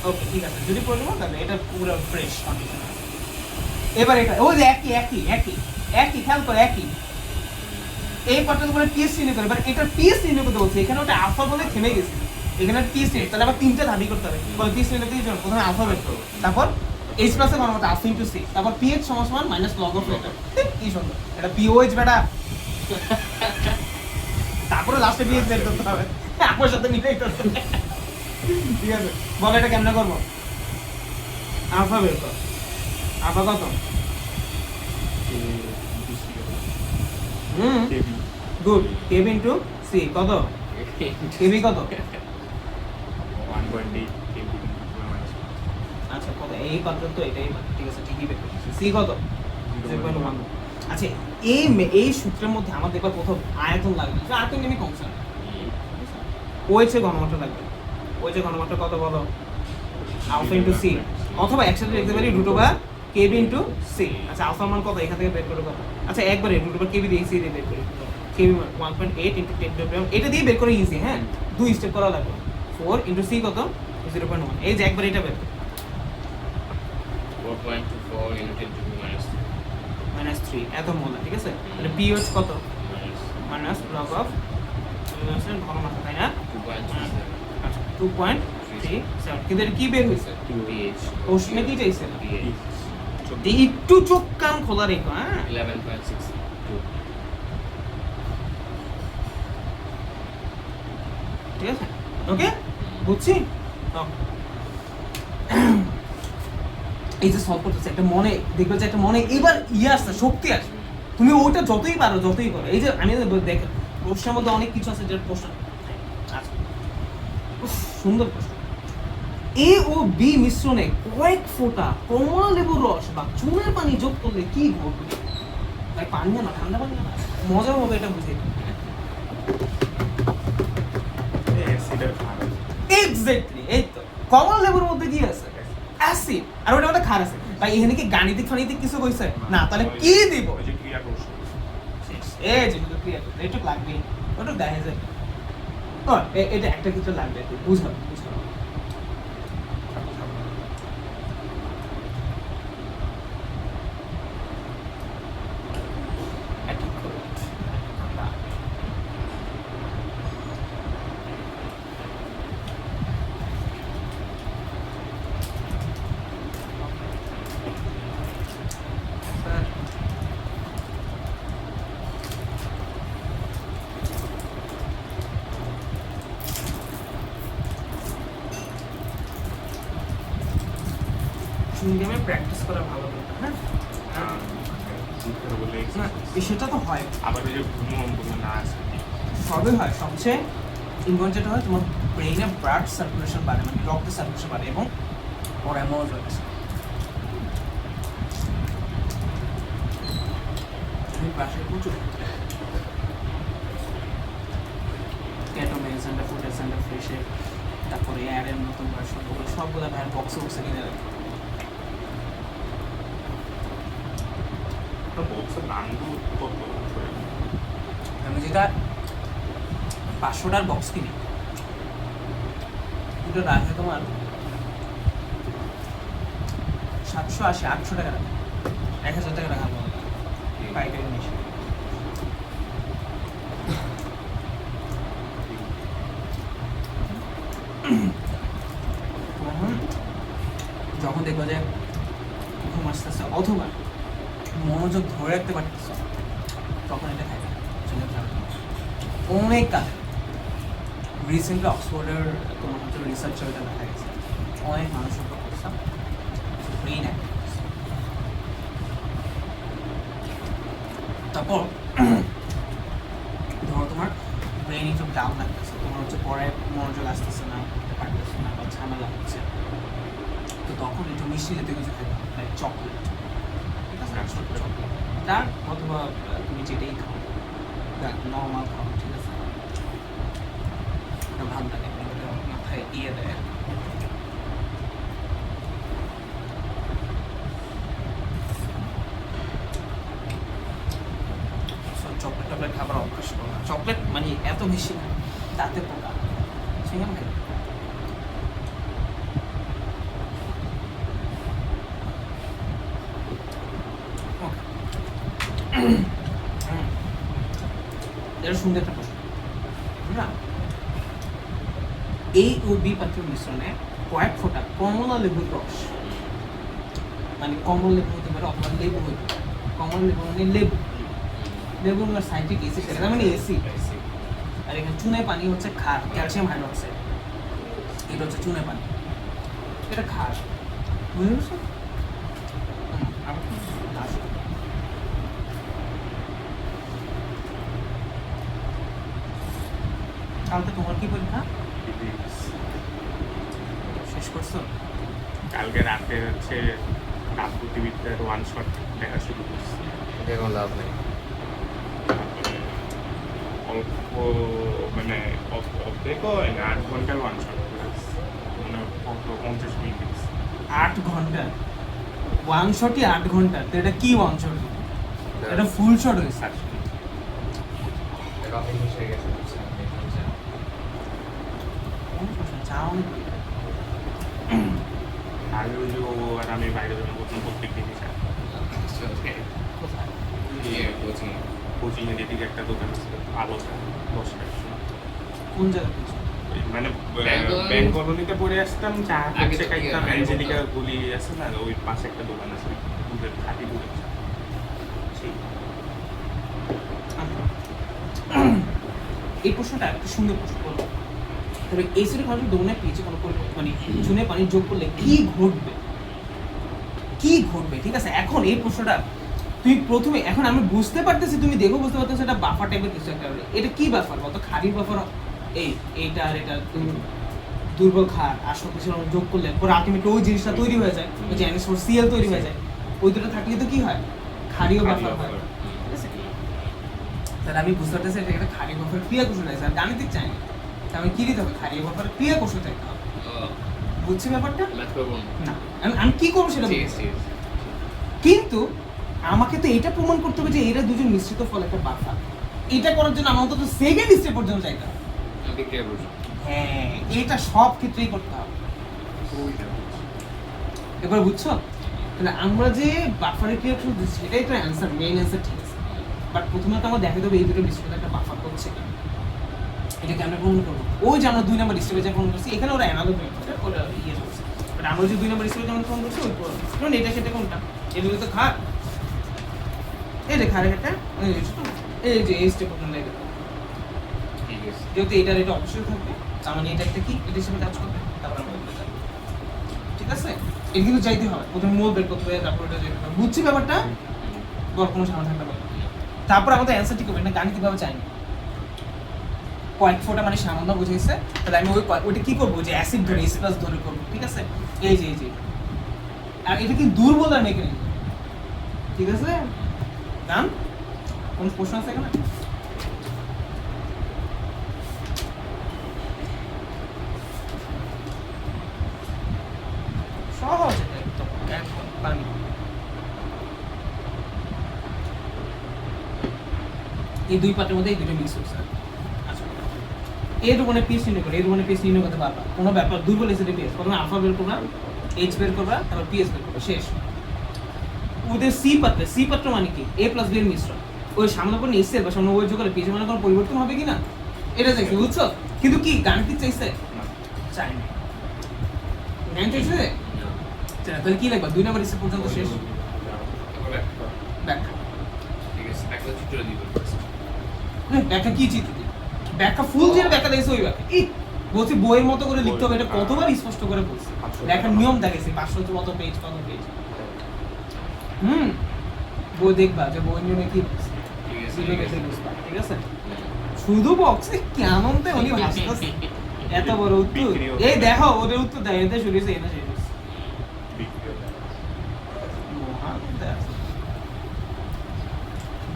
ওকে, ঠিক আছে। যদি প্রয়োজন হয় তাহলে এটা পুরো ফ্রেশ কন্ডিশন আছে। এবার এটা ওই যে একই একই একই একই খেয়াল করে একই এই পার্টটা তোমার পিএস নির্ণয় করে, এবার এটা পিএস নির্ণয় করতে বলছে, এখানে ওটা আলফা বলে থেমে গেছে, এখানে পিএস নির্ণয়, তাহলে আবার তিনটা ধাপই করতে হবে। বল পিএস নির্ণয় করতে জন্য প্রথমে আলফা বের করো, তারপর H প্লাস এর গণমাত্রা আলফা ইনটু সি, তারপর পিএইচ সমান সমান মাইনাস লগ অফ এটা। কি সুন্দর, এটা পিওএইচ বেটা। তারপরে লাস্টে পিএইচ বের করতে হবে, আমার সাথে মিলাই করতে হবে। ঠিক আছে, বল এটা কেমনে করবো? আলফা বের কর, আলফা কত? KB গুড, কেবি ইনটু সি কত? কেবি কত? 1.8 KB আচ্ছা কত? এই পাত্র তো এটাই, ঠিক আছে, ঠিকই বের করছি। সি কত? 0.1। আচ্ছা, এই সূত্রের মধ্যে আমার দেখবার কোথাও আয়তন লাগবে, আয়তন নিয়ে কমছে না, OH এর ঘনমাত্রা লাগবে। OH এর ঘনমাত্রা কত বলো? আলফা ইনটু সি, অথবা একসাথে লিখতে পারি রুট ওভার কেবি ইনটু সি। আচ্ছা, আলফার মান কত এখান থেকে বের করে কত? আচ্ছা, একবারে রুট ওভার কেবি দিয়ে সি দিয়ে বের করি, কেবি 1.8 ইনটু 10 এটা দিয়ে বের করে ইজি। হ্যাঁ, দুই স্টেপ করা লাগবে। 4 ইনটু সি কত? 0.1। এই যে একবার এটা বের 4.24 into 10 to the minus -3 এত মোলার, ঠিক আছে? তাহলে পিএইচ কত? minus মাইনাস লগ অফ ঘনমাত্রা, তাই না? 2.37 আচ্ছা, 2.37। কিন্তু এটা কি বের হয়েছে? pH প্রশ্নে কি চাইছে? pH একটু চোখ কান খোলা রেখো, হ্যাঁ? 11.6 ঠিক আছে, ওকে, বুঝছি। এই যে সলভ করতেছে, একটা মনে দেখবে যে একটা মনে এবার ইয়ে আসছে, শক্তি আসবে। তুমি ওইটা যতই পারো যতই করো, এই যে আমি দেখ প্রশ্নের মধ্যে অনেক কিছু আছে যে প্রশ্ন আচ্ছা, উফ, সুন্দর প্রশ্ন। এ ও বি মিশ্রণে কয়েক ফোঁটা কমলা লেবুর রস বা চুনের পানি যোগ করলে কি ঘটবে? তাই পানি না, ঠান্ডা পানি না, মজার মতো এটা বুঝে। অ্যাসিডের ভাগ এক্স্যাক্টলি, এই তো কমলা লেবুর মধ্যে কি আছে? অ্যাসিড, আর ওটা মধ্যে ক্ষার আছে। ভাই এখানে কি গাণিতিক ফানিতিক কিছু কইছে না? তাহলে কি দিব? ওই যে ক্রিয়া কৌশল এই যে শুধু ক্রিয়া করতে একটু লাগবে, ওটা দেখা যায়। ও এটা একটা কিছু লাগবে, একটু বুঝাবো বুঝাবো। একটা করে ঠান্ডা। স্যার চুইংগামে প্র্যাকটিস করা ভালো কথা, হ্যাঁ? জিজ্ঞাসা বলে না, সেটা তো হয়, আবার ওই যে ভূমিকম্প না আছে সবই হয়। সবচেয়ে ইম্পর্টেন্ট যেটা হয়, তোমার ব্রেইনে ব্লাড সার্কুলেশন বাড়ে, মানে রক্তের সার্কুলেশন বাড়ে, এবং ওর অ্যামাউন্ট হচ্ছে পাশে প্রচুর ক্যাটোমেন্স অ্যান্ড ফুডেস অ্যান্ড ফ্রেশে, তারপরে এয়ারের নতুন ভার্সন, ওগুলো সবগুলো ভাইয়ের বক্সে বক্সে কিনে রাখে। বক্সের দামগুলো কত আমি যেটা 500টার বক্স কিনি, দুটো রাখে তোমার 780 800 টাকা রাখা 1000 টাকা রাখা পাইকারি নিয়ে যখন দেখবো যে ঘুম আসতেছে অথবা মনোযোগ ধরে রাখতে পারতেছ তখন এটা খাইবে অনেক কাজ রিসেন্টলি অক্সফোর্ডের তোমার হচ্ছে রিসার্চার এটা দেখা গেছে অনেক মানুষের উপর করছে ব্রেইন তারপর ধরো তোমার ব্রেইন একটু ডাউন লাগতেছে তোমার হচ্ছে পরে মনোযোগ আসতেছে না পারতেছে না বা ঝামেলা হচ্ছে তো তখন একটু মিষ্টি জাতীয় কিছু খাবে লাইক চকলেট ঠিক আছে চকলেট ডার্ক অথবা তুমি যেটাই খাও নর্মাল খাও ঠিক আছে ওটা ভালো লাগে ওটা মাথায় ইয়ে দেয় চকলেট টকলেট খাবার অভ্যাস করো না চকলেট মানে এত বেশি না তাতে পোকা ঠিক আছে এটা সুন্দর একটা প্রশ্ন না এই ও বি পাত্রের মিশ্রণে কয়েক ফোঁটা কমলা লেবুর রস মানে কমল লেবু হতে পারে অথবা লেবু হতে পারে কমল লেবু মানে লেবু লেবুর সাইট্রিক অ্যাসিড সেটা মানে অ্যাসিড আর এখানে চুনে পানি হচ্ছে ক্ষার ক্যালসিয়াম হাইড্রোক্সাইড এটা হচ্ছে চুনে পানি এটা ক্ষার বুঝতে পারছো কালকে তোমার কি পরীক্ষা শেষ করছো কালকে রাতে হচ্ছে তাপগতিবিদ্যার ওয়ান শট দেখা শুরু করছি এটা কোনো লাভ নেই অল্প মানে অর্ধেকও হয় না 8 ঘন্টার ওয়ান শট মানে 50 মিনিট 8 ঘন্টা ওয়ান শটই 8 ঘন্টা তো এটা কি ওয়ান শট এটা ফুল শট হয়েছে এটা অফিস হয়ে গেছে চাও আগে ওই যে ও আর আমি বাইরে জন্য প্রথম প্রত্যেক দিনই চাই কোচিং এর এদিকে একটা দোকান আছে আলো চা 10 টাকা কোন জায়গায় পেয়েছো? মানে ব্যাঙ্ক ব্যাংক কলোনিতে পড়ে আসতাম চা আগে হচ্ছে তো খাইতাম কি, অ্যাঞ্জেলিকা গলি আছে না ওই পাশে একটা দোকান আছে দুধের খাঁটি দুধের চা সেই এই প্রশ্নটা একটা সুন্দর প্রশ্ন বলো তবে এই সেটা খাওয়ার দোকানে পেয়েছে কোনো মানে চুনে পানি যোগ করলে কি ঘটবে কি ঘটবে ঠিক আছে এখন এই প্রশ্নটা তুই প্রথমে এখন আমি বুঝতে পারতেছি তুমি দেখো বুঝতে পারতেছো এটা বাফার টাইপের কিছু একটা এটা কি বাফার বলতো খারির বাফার এইটা আর এটা দুর্বল খার আর সব কিছু যোগ করলে পরে আলটিমেটলি ওই জিনিসটা তৈরি হয়ে যায় ওই যে NH4Cl তৈরি হয়ে যায় ওই দুটো থাকলে তো কি হয় খারিও বাফার হয় ঠিক আছে তাহলে আমি বুঝতে পারতেছি এটা একটা খারি বাফার ক্রিয়া কৌশল আছে আর গাণিতিক চাই না আমি কি দিতে হবে খারি বাফার ক্রিয়া কৌশল চাইতে হবে বুঝছি ব্যাপারটা ম্যাথ করব না আমি কি করবো সেটা ঠিক বলছি। আছে কিন্তু আমাকে তো এটা প্রমাণ করতে হবে যে এরা দুজন মিশ্রিত ফল একটা বাফার এটা করার জন্য আমার অন্তত সেকেন্ড স্টেপ পর্যন্ত যাইতে হবে বিক্রিয়া করব হ্যাঁ এটা সব ক্ষেত্রেই করতে হবে এবার বুঝছো তাহলে আমরা যে বাফারের ক্রিয়া করছি সেটাই তো অ্যান্সার মেইন অ্যান্সার ঠিক আছে বাট প্রথমে তো আমার দেখাতে হবে এই দুটো মিশ্রিত একটা বাফার করছে না এটাকে আমরা প্রমাণ করবো ওই যে আমরা 2 নম্বর স্টেপে যে প্রমাণ করছি এখানে ওরা অ্যানালগ মেথড ওরা ইয়ে করছে বাট আমরা যে 2 নম্বর স্টেপে যেমন প্রমাণ করছি ওই কারণ এটা সেটা কোনটা এগুলো তো খার এই রে খারের একটা এই যে এই স্টেপ পর্যন্ত লাগে ঠিক আছে যেহেতু এটার এটা অবশ্যই থাকবে তার মানে এটা একটা কি এটা হিসেবে কাজ করবে তারপর আমরা এগুলো যাবো ঠিক আছে এটা কিন্তু চাইতে হবে প্রথমে মোল বের করতে হবে তারপর এটা যেতে হবে বুঝছি ব্যাপারটা বল কোনো সামনে থাকতে পারে তারপর আমাদের অ্যান্সার ঠিক হবে না গাণিতিকভাবে চাই না কয়েক ফোঁটা মানে সামান্য বুঝেছে তাহলে আমি ওইটা কি করবো যে অ্যাসিড ধরে এসি প্লাস ধরে করবো ঠিক আছে এই যে আর এটা কি দুর্বল আর মেকানিজম ঠিক আছে গান কোন প্রশ্ন আছে এখানে সহজ এটা একদম পানি এই দুই পাটের মধ্যে এই দুটো মিক্স হচ্ছে আচ্ছা এই দোকানে পিএস নির্ণয় করে এই দোকানে পিএস নির্ণয় করতে পারবা কোনো ব্যাপার দুর্বল এসিডে পিএস প্রথমে আলফা বের করবা এইচ বের করবা তারপর পিএস বের করবা, শেষ। ওদের সি পাত্র মানে কি এ প্লাস বি এর মিশ্রণ। ওই সামনে পড়ে এস এর বা সামনে ওই যোগ করলে পিএস মানে কোনো পরিবর্তন হবে কি না, এটা চাইছে, বুঝছো? কিন্তু কি গাণিতিক চাইছে? চাই না। গাণিতিক চাইছে? আচ্ছা, তাহলে কি লিখবা? 2 নাম্বার স্টেপ পর্যন্ত শেষ। ব্যাখ্যা। ঠিক আছে, একটা চিত্র দিব। ব্যাখ্যা কি চিত্র দিই? ব্যাখ্যা ফুল যে ব্যাখ্যা দিয়েছে ওই ব্যাখ্যা। বলছি বইয়ের মতো করে লিখতে হবে, এটা কতবার স্পষ্ট করে বলছি। লেখার নিয়ম দেখেছি 500 কত পেজ কত পেজ। বই দেখবা যে বই নিয়ে কি বলছে। ঠিক আছে, শুধু বক্সে কেমন তে উনি ভাসতেছে এত বড় উত্তর। এই দেখো ওদের উত্তর দেয়, এতে শুরু হয়েছে এটা শেষ হয়েছে।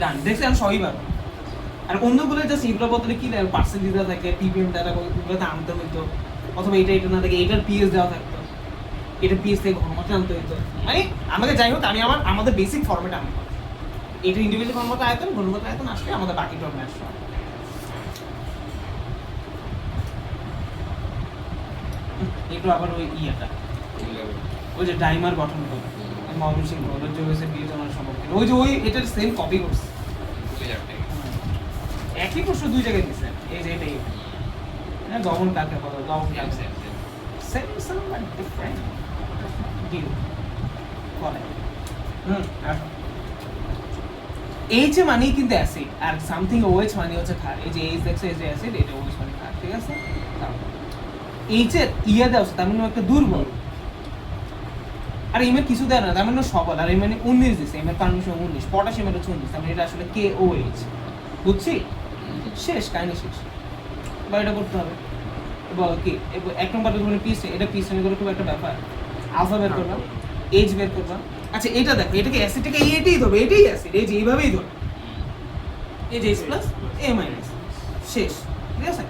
ডান, দেখছেন সবই পারো। আর অন্যগুলো জাস্ট এগুলোর বদলে কি পার্সেন্টেজ দেওয়া থাকে, টিপিএম দেওয়া থাকে, ওগুলোতে আনতে হইতো, অথবা এটা না থাকে এটার পিএস দেওয়া থাকতো, এটা পিএস থেকে ঘনমাত্রা আনতে হইতো। মানে আমাকে যাই হোক, আমি আমাদের বেসিক ফর্মেট আনবো, এটা ইন্ডিভিজুয়াল ঘনমাত্রা আয়তন, ঘনমাত্রা আয়তন আসলে আমাদের বাকি ফর্মে আসবে। এটা আবার ওই ইয়েটা ওই যে ডাইমার গঠন করে ময়মনসিংহ ওদের যে হয়েছে বিয়োজনের সম্পর্কে, ওই যে ওই এটার সেম কপি করছে, একই প্রশ্ন দুই জায়গায় দিচ্ছে। এই যে এটাই গমন কাকে বলো, গমন কাকে same same but different due বলে। এইচ মানে কিন্তু অ্যাসিড আর সামথিং ওএইচ মানে হচ্ছে ক্ষার। এই যে এইচ দেখছো, এই যে অ্যাসিড, এটা ওএইচ মানে ক্ষার। ঠিক আছে, এইচ এর ইয়া দেওয়া আছে তার মানে একটা দুর্বল, আর এম এর কিছু দেয় না তার মানে সবল, আর এম মানে 19 দিছে, এম এর পারমিশন 19, পটাশিয়াম এটা 19, তার মানে এটা আসলে KOH। বুঝছি? শেষ, কাহিনী শেষ। বা এটা করতে হবে, বলো কি এক নম্বর ধরনের পিস, এটা পিস করে খুব একটা ব্যাপার। আলফা বের করবা, এইচ বের করবা। আচ্ছা এটা দেখো, এটাকে অ্যাসিডটাকে এটাই ধরবে, এটাই অ্যাসিড, এই যে এইভাবেই ধরবে, এই যে H প্লাস A মাইনাস, শেষ। ঠিক আছে,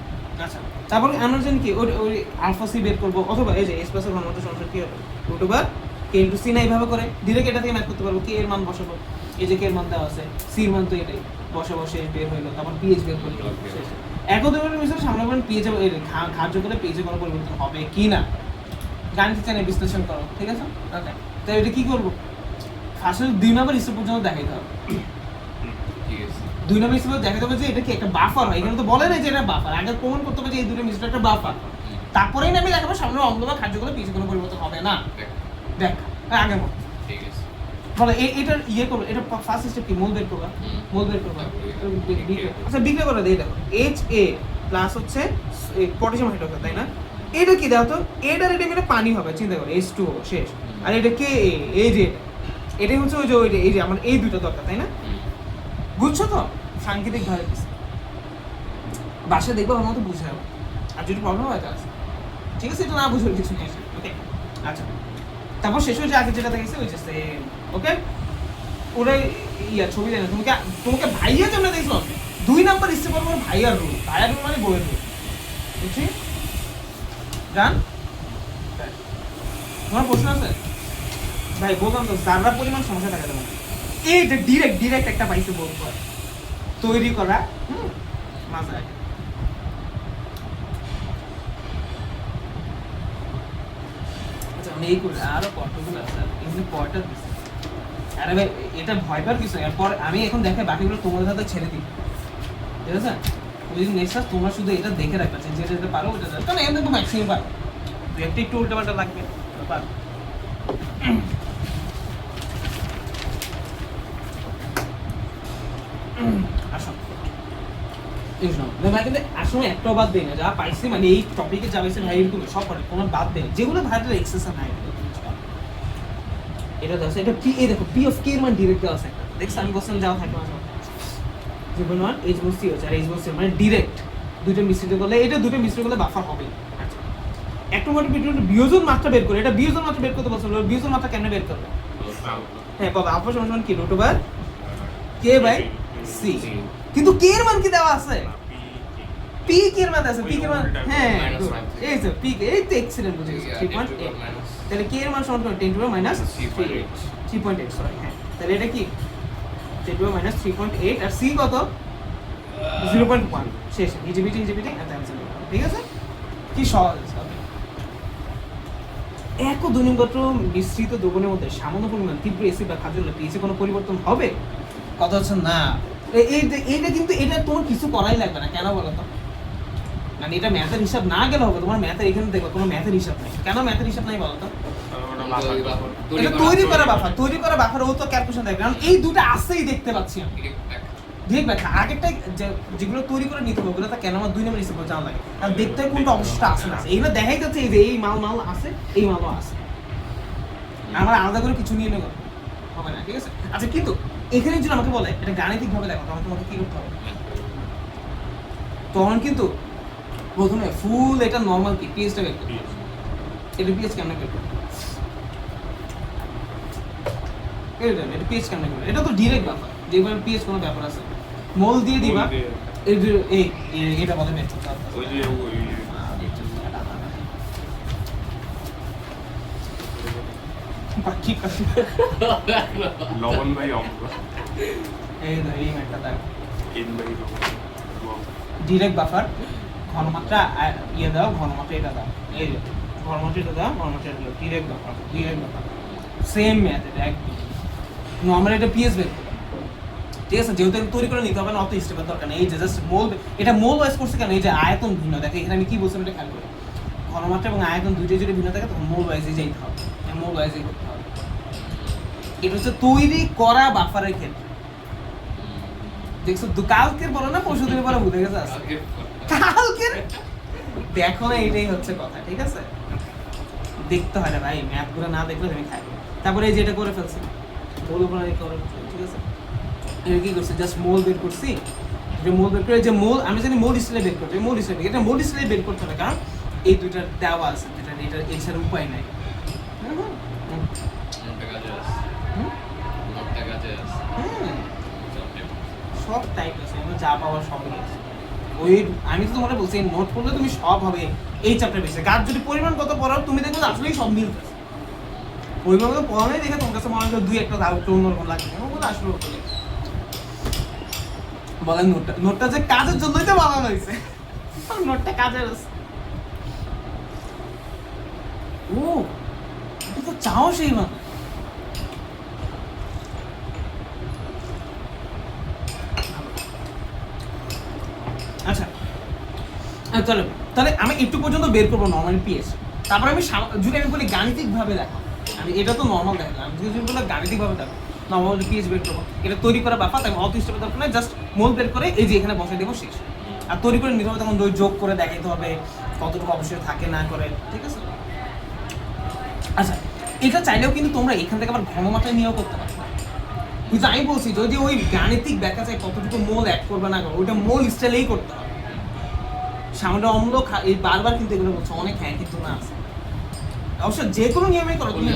আচ্ছা তারপর আমরা জানি কি ওই আলফা সি বের করবো, অথবা এই যে S প্লাস এর ঘনমাত্রা সমান কি হবে root over K into C, না এইভাবে করে ডিরেক্ট এটা থেকে ম্যাথ করতে পারবো। K এর মান বসাবো, এই যে K এর মান দেওয়া আছে, C এর মান তো এটাই বসাবো, শেষ, বের হইলো। তারপর PH বের করলো, শেষ। একদমের বিষয়ে সামনে বলেন PH এর খাদ্য করে PH এর কোনো পরিবর্তন হবে কি না, গাণিতিক চানে বিশ্লেষণ করো। ঠিক আছে, ওকে। তো এটা কি করবো, ফার্স্টে 2 নাম্বার স্টেপ পর্যন্ত দেখাইতে হবে। ঠিক আছে, 2 নাম্বার স্টেপ দেখাইতে হবে যে এটা কি একটা বাফার হয়, এখানে তো বলে না যে এটা বাফার, আগে প্রমাণ করতে হবে যে এই দুটো মিশ্রণ একটা বাফার, তারপরেই না আমি দেখাবো সামনে অম্ল বা খাদ্য করে PH এর কোনো পরিবর্তন হবে না। দেখ আগে মত ঠিক আছে, বলে এটার ইয়ে করবো, এটা ফার্স্ট স্টেপ কি, মোল বের করবা, মোল বের করবা। আচ্ছা বিক্রিয়া করে দেই, দেখো HA প্লাস হচ্ছে পটাশিয়াম হাইড্রোক্সাইড, তাই না? এটা কি দাও তো, এটার এটা মিলে পানি হবে, চিন্তা করো, H2O, শেষ। আর এটা কে এই যে এটাই হচ্ছে ওই যে ওই যে এই যে আমার এই দুটো দরকার, তাই না? বুঝছো তো সাংকেতিক ভাবে বাসায় দেখবো আমার মতো বুঝে যাবো, আর যদি প্রবলেম হয় তাহলে ঠিক আছে, এটা না বুঝবে কিছু নেই। ওকে, আচ্ছা তারপর শেষ হয়েছে আগে যেটা দেখেছি ওই যে সেম। ওকে, ওরা ইয়া ছবি দেয় না তোমাকে, তোমাকে ভাইয়া জন্য দেখছো 2 নাম্বার স্টেপ পর ভাইয়ার রুল, ভাইয়ার রুল মানে বইয়ের রুল, বুঝছি? জান তোমার প্রশ্ন আছে ভাই? বললাম তো যারা পরিমাণ সমস্যা দেখা যাবে না, এইটা ডিরেক্ট একটা পাইছে বলবো তৈরি করা, মজা হয়। আচ্ছা আমি এই করি, আরো কতগুলো আছে এমনি পড়াটা দিচ্ছি। আরে ভাই এটা ভয় পাওয়ার কিছু, এরপর আমি এখন দেখে বাকিগুলো তোমাদের হাতে ছেড়ে দিই। ঠিক আছে, ওই দিন নেক্সট তোমরা শুধু এটা দেখে রাখবে যে যেটা পারো ওটা, কারণ এমনি তো ম্যাক্সিমাম পারো, একটু উল্টাপাল্টা লাগবে পারো। আসো এই শোনো ভাই, কিন্তু আসলে একটাও বাদ দেই না, যা পাইছি মানে এই টপিকে যা পাইছি ভাই এরকম সব করে কোনো বাদ দেই, যেগুলো ভাইটার এক্সেসন নাই এটা দাও। এটা পি, এই দেখো পি অফ কে এর মান ডাইরেক্ট দেওয়া আছে, দেখছ আমি কোশ্চেন যাও থাকে মানে জীবন মান এইচ বসি হচ্ছে, আর এইচ বসি মানে ডাইরেক্ট দুটো মিশ্রিত করলে, এটা দুটো মিশ্রিত করলে বাফার হবে। আচ্ছা একটা মোটে বিয়োজন মাত্রা বের করে, এটা বিয়োজন মাত্রা বের করতে বলছিল, বিয়োজন মাত্রা কেন বের করবে? হ্যাঁ বাবা, আলফা সমান কি root over K by C, কিন্তু কে এর মান কি দেওয়া আছে? পি কে এর মান আছে, পি কে এর মান হ্যাঁ এই তো পি কে, এই তো এক্সিলেন্ট বুঝে গেছি 3.8, তাহলে কে এর মান সমান 10 টু মাইনাস 3.8 সরি, হ্যাঁ তাহলে এটা কি 10 টু মাইনাস 3.8, আর সি কত 0.1, শেষ, হিজিবিটি এত অ্যান্সার। ঠিক আছে, কি সহজ হবে। এক ও দৈনিকগত মিশ্রিত দ্রবণের মধ্যে সামান্য পরিমাণ তীব্র এসিড বা খাদ্য হলে পিএইচে কোনো পরিবর্তন হবে? কথা হচ্ছে না। এইটা কিন্তু এটা তোমার কিছু করাই লাগবে না। কেন বলো তো? মানে এটা ম্যাথের হিসাব না গেলে হবে। তোমার ম্যাথের এখানে দেখো কোনো ম্যাথের হিসাব নেই। কেন ম্যাথের হিসাব নাই বলো তো? এটা তৈরি করা বাফার ও তো ক্যালকুলেশন দেয়, কারণ এই দুটো আসেই দেখতে পাচ্ছি আমি। দেখবে আগেরটা যেগুলো তৈরি করে নিতে হবে ওগুলো তো কেন আমার 2 নম্বর হিসাব জানা লাগে, আর দেখতে হয় কোনটা অবশিষ্ট আছে না আছে। এইগুলো দেখাই যাচ্ছে এই যে এই মাল আছে, এই মালও আছে। আমার আলাদা করে কিছু নিয়ে নেবো হবে না, ঠিক আছে? আচ্ছা, কিন্তু এখানে যদি আমাকে বলে এটা গাণিতিক ভাবে দেখো, তখন তোমাকে কি করতে হবে? তখন কিন্তু প্রথমে ফুল এটা নরমাল কি পিএইচটা বের করতে হবে। এটা পিএইচ কেমনে বের করতে হবে? এটা পিএইচ কেমনে করবে? এটা তো ডাইরেক্ট ব্যাপার, যেভাবে পিএইচ কোনো ব্যাপার আছে, মোল দিয়ে দিবা। এই যে এটা বলে বের করতে হবে। ওই যে কি করছি লবণ বাই অম্ল, এই ম্যাটটা দেখো, এন বাই লবণ, ডাইরেক্ট বাফার ঘনমাত্রা ইয়ে দাও, ঘনমাত্রা এটা দাও, এই যে ঘনমাত্রা এটা দাও, ঘনমাত্রা এটা দাও, ডাইরেক্ট বাফার সেম মেথড একদম নরমাল। এটা পিএইচ বের করবে, ঠিক আছে? যেহেতু তৈরি করে নিতে হবে না, অত স্টেপের দরকার নেই। এই যে জাস্ট মোল, এটা মোল ওয়াইজ করছে কেন? এই যে আয়তন ভিন্ন, দেখো এখানে আমি কি বলছিলাম এটা খেয়াল করে, ঘনমাত্রা এবং আয়তন দুইটাই যদি ভিন্ন থাকে তখন মোল ওয়াইজে যেতে হবে, মোল ওয়াইজে করতে হবে। এটা হচ্ছে তৈরি করা বাফারের ক্ষেত্রে। দেখছো কালকের বলো না পরশু দিনের পরে ভুলে গেছে আছে কালকের, দেখো না, এটাই হচ্ছে কথা, ঠিক আছে? দেখতে হয় না ভাই, ম্যাথ গুলো না দেখলে তুমি খাই। তারপরে এই যেটা করে ফেলছি মোল উপর করে, ঠিক আছে? এটা কি করছি, জাস্ট মোল বের করছি। যে মোল বের করে, যে মোল আমি জানি মোল ডিসপ্লে বের করতে, মোল ডিসপ্লে এটা মোল ডিসপ্লে বের করতে হবে, কারণ এই দুইটার দেওয়া আছে, যেটা এটা এই ছাড়া উপায় নাই। সব টাইপ আছে, যা পাওয়ার সবই আছে। ওই আমি তো তোমাকে বলছি নোট করলে তুমি সব হবে এই চ্যাপ্টার বেশি। কাজ যদি পরিমাণগত পড়াও তুমি দেখবে আসলেই সব মিলতেছে। পরিমাণগত পড়ানোই দেখে তোমার কাছে মনে হয় দুই একটা দাও একটু অন্যরকম লাগবে, ওগুলো আসলে বলেন নোটটা যে কাজের জন্যই তো বানানো হয়েছে, নোটটা কাজের আছে। ও তুমি তো চাও সেই মানে। আচ্ছা চলো, তাহলে আমি একটু পর্যন্ত বের করবো নর্মাল পিএইচ। তারপরে আমি যদি আমি বলি গাণিতিক ভাবে দেখো, আমি এটা তো নর্মাল দেখলাম, আমি যদি বলি গাণিতিক ভাবে দেখো নর্মাল পিএইচ বের করবো, এটা তৈরি করা ব্যাপার, তাই অত স্টেপের দরকার নেই, জাস্ট মোল বের করে এই যে এখানে বসাই দেবো, শেষ। আর তৈরি করে নিতে হবে, তখন যোগ করে দেখাইতে হবে কতটুকু অবশ্যই থাকে না করে, ঠিক আছে? আচ্ছা, এটা চাইলেও কিন্তু তোমরা এখান থেকে আবার ঘনমাত্রা নিয়েও করতে পারো, কিন্তু আমি বলছি যদি ওই গাণিতিক ব্যাখ্যা চাই কতটুকু মোল অ্যাড করবে না করবে, ওইটা মোল স্টাইলেই করতে হবে। সামান্য অম্ল এই বারবার কিন্তু এগুলো বলছো, অনেক হ্যাঁ কিন্তু না আছে। অবশ্য যে কোনো নিয়মে করো তুমি,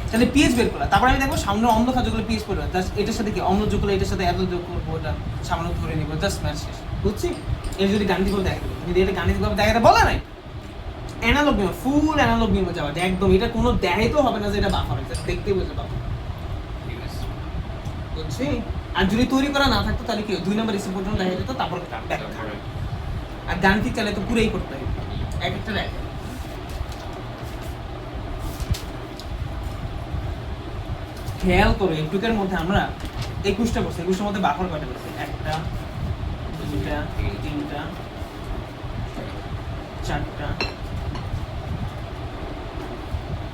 তাহলে পিএইচ বের করা। তারপর আমি দেখবো সামান্য অম্ল খাদ্য যেগুলো পিএইচ করবে, জাস্ট এটার সাথে কি অম্ল যোগ করলে এটার সাথে এত যোগ করবো, ওটা সামান্য ধরে নিবো, জাস্ট ম্যাচ শেষ। বুঝছি? এর যদি গাণিতিকভাবে দেখা দেবো, যদি এটা গাণিতিকভাবে দেখাতে বলে নাই, অ্যানালগ নিয়ম, ফুল অ্যানালগ নিয়মে যাওয়া, একদম এটা কোনো দেখাইতেও হবে না যে এটা বাফার হয়েছে, দেখতেই বুঝতে পারবো। বুঝছি? আর যদি তৈরি করা না থাকতো তাহলে কি 2 নম্বর স্টেপ পর্যন্ত দেখা যেত, তারপর আর গাণিতিক চালে তো পুরোই করতে হবে, এক একটা দেখ। খেয়াল করো একটুকের মধ্যে আমরা 21টা করছি, 21টার মধ্যে বাফার কয়টা করছি? 1টা 2টা 3টা 4টা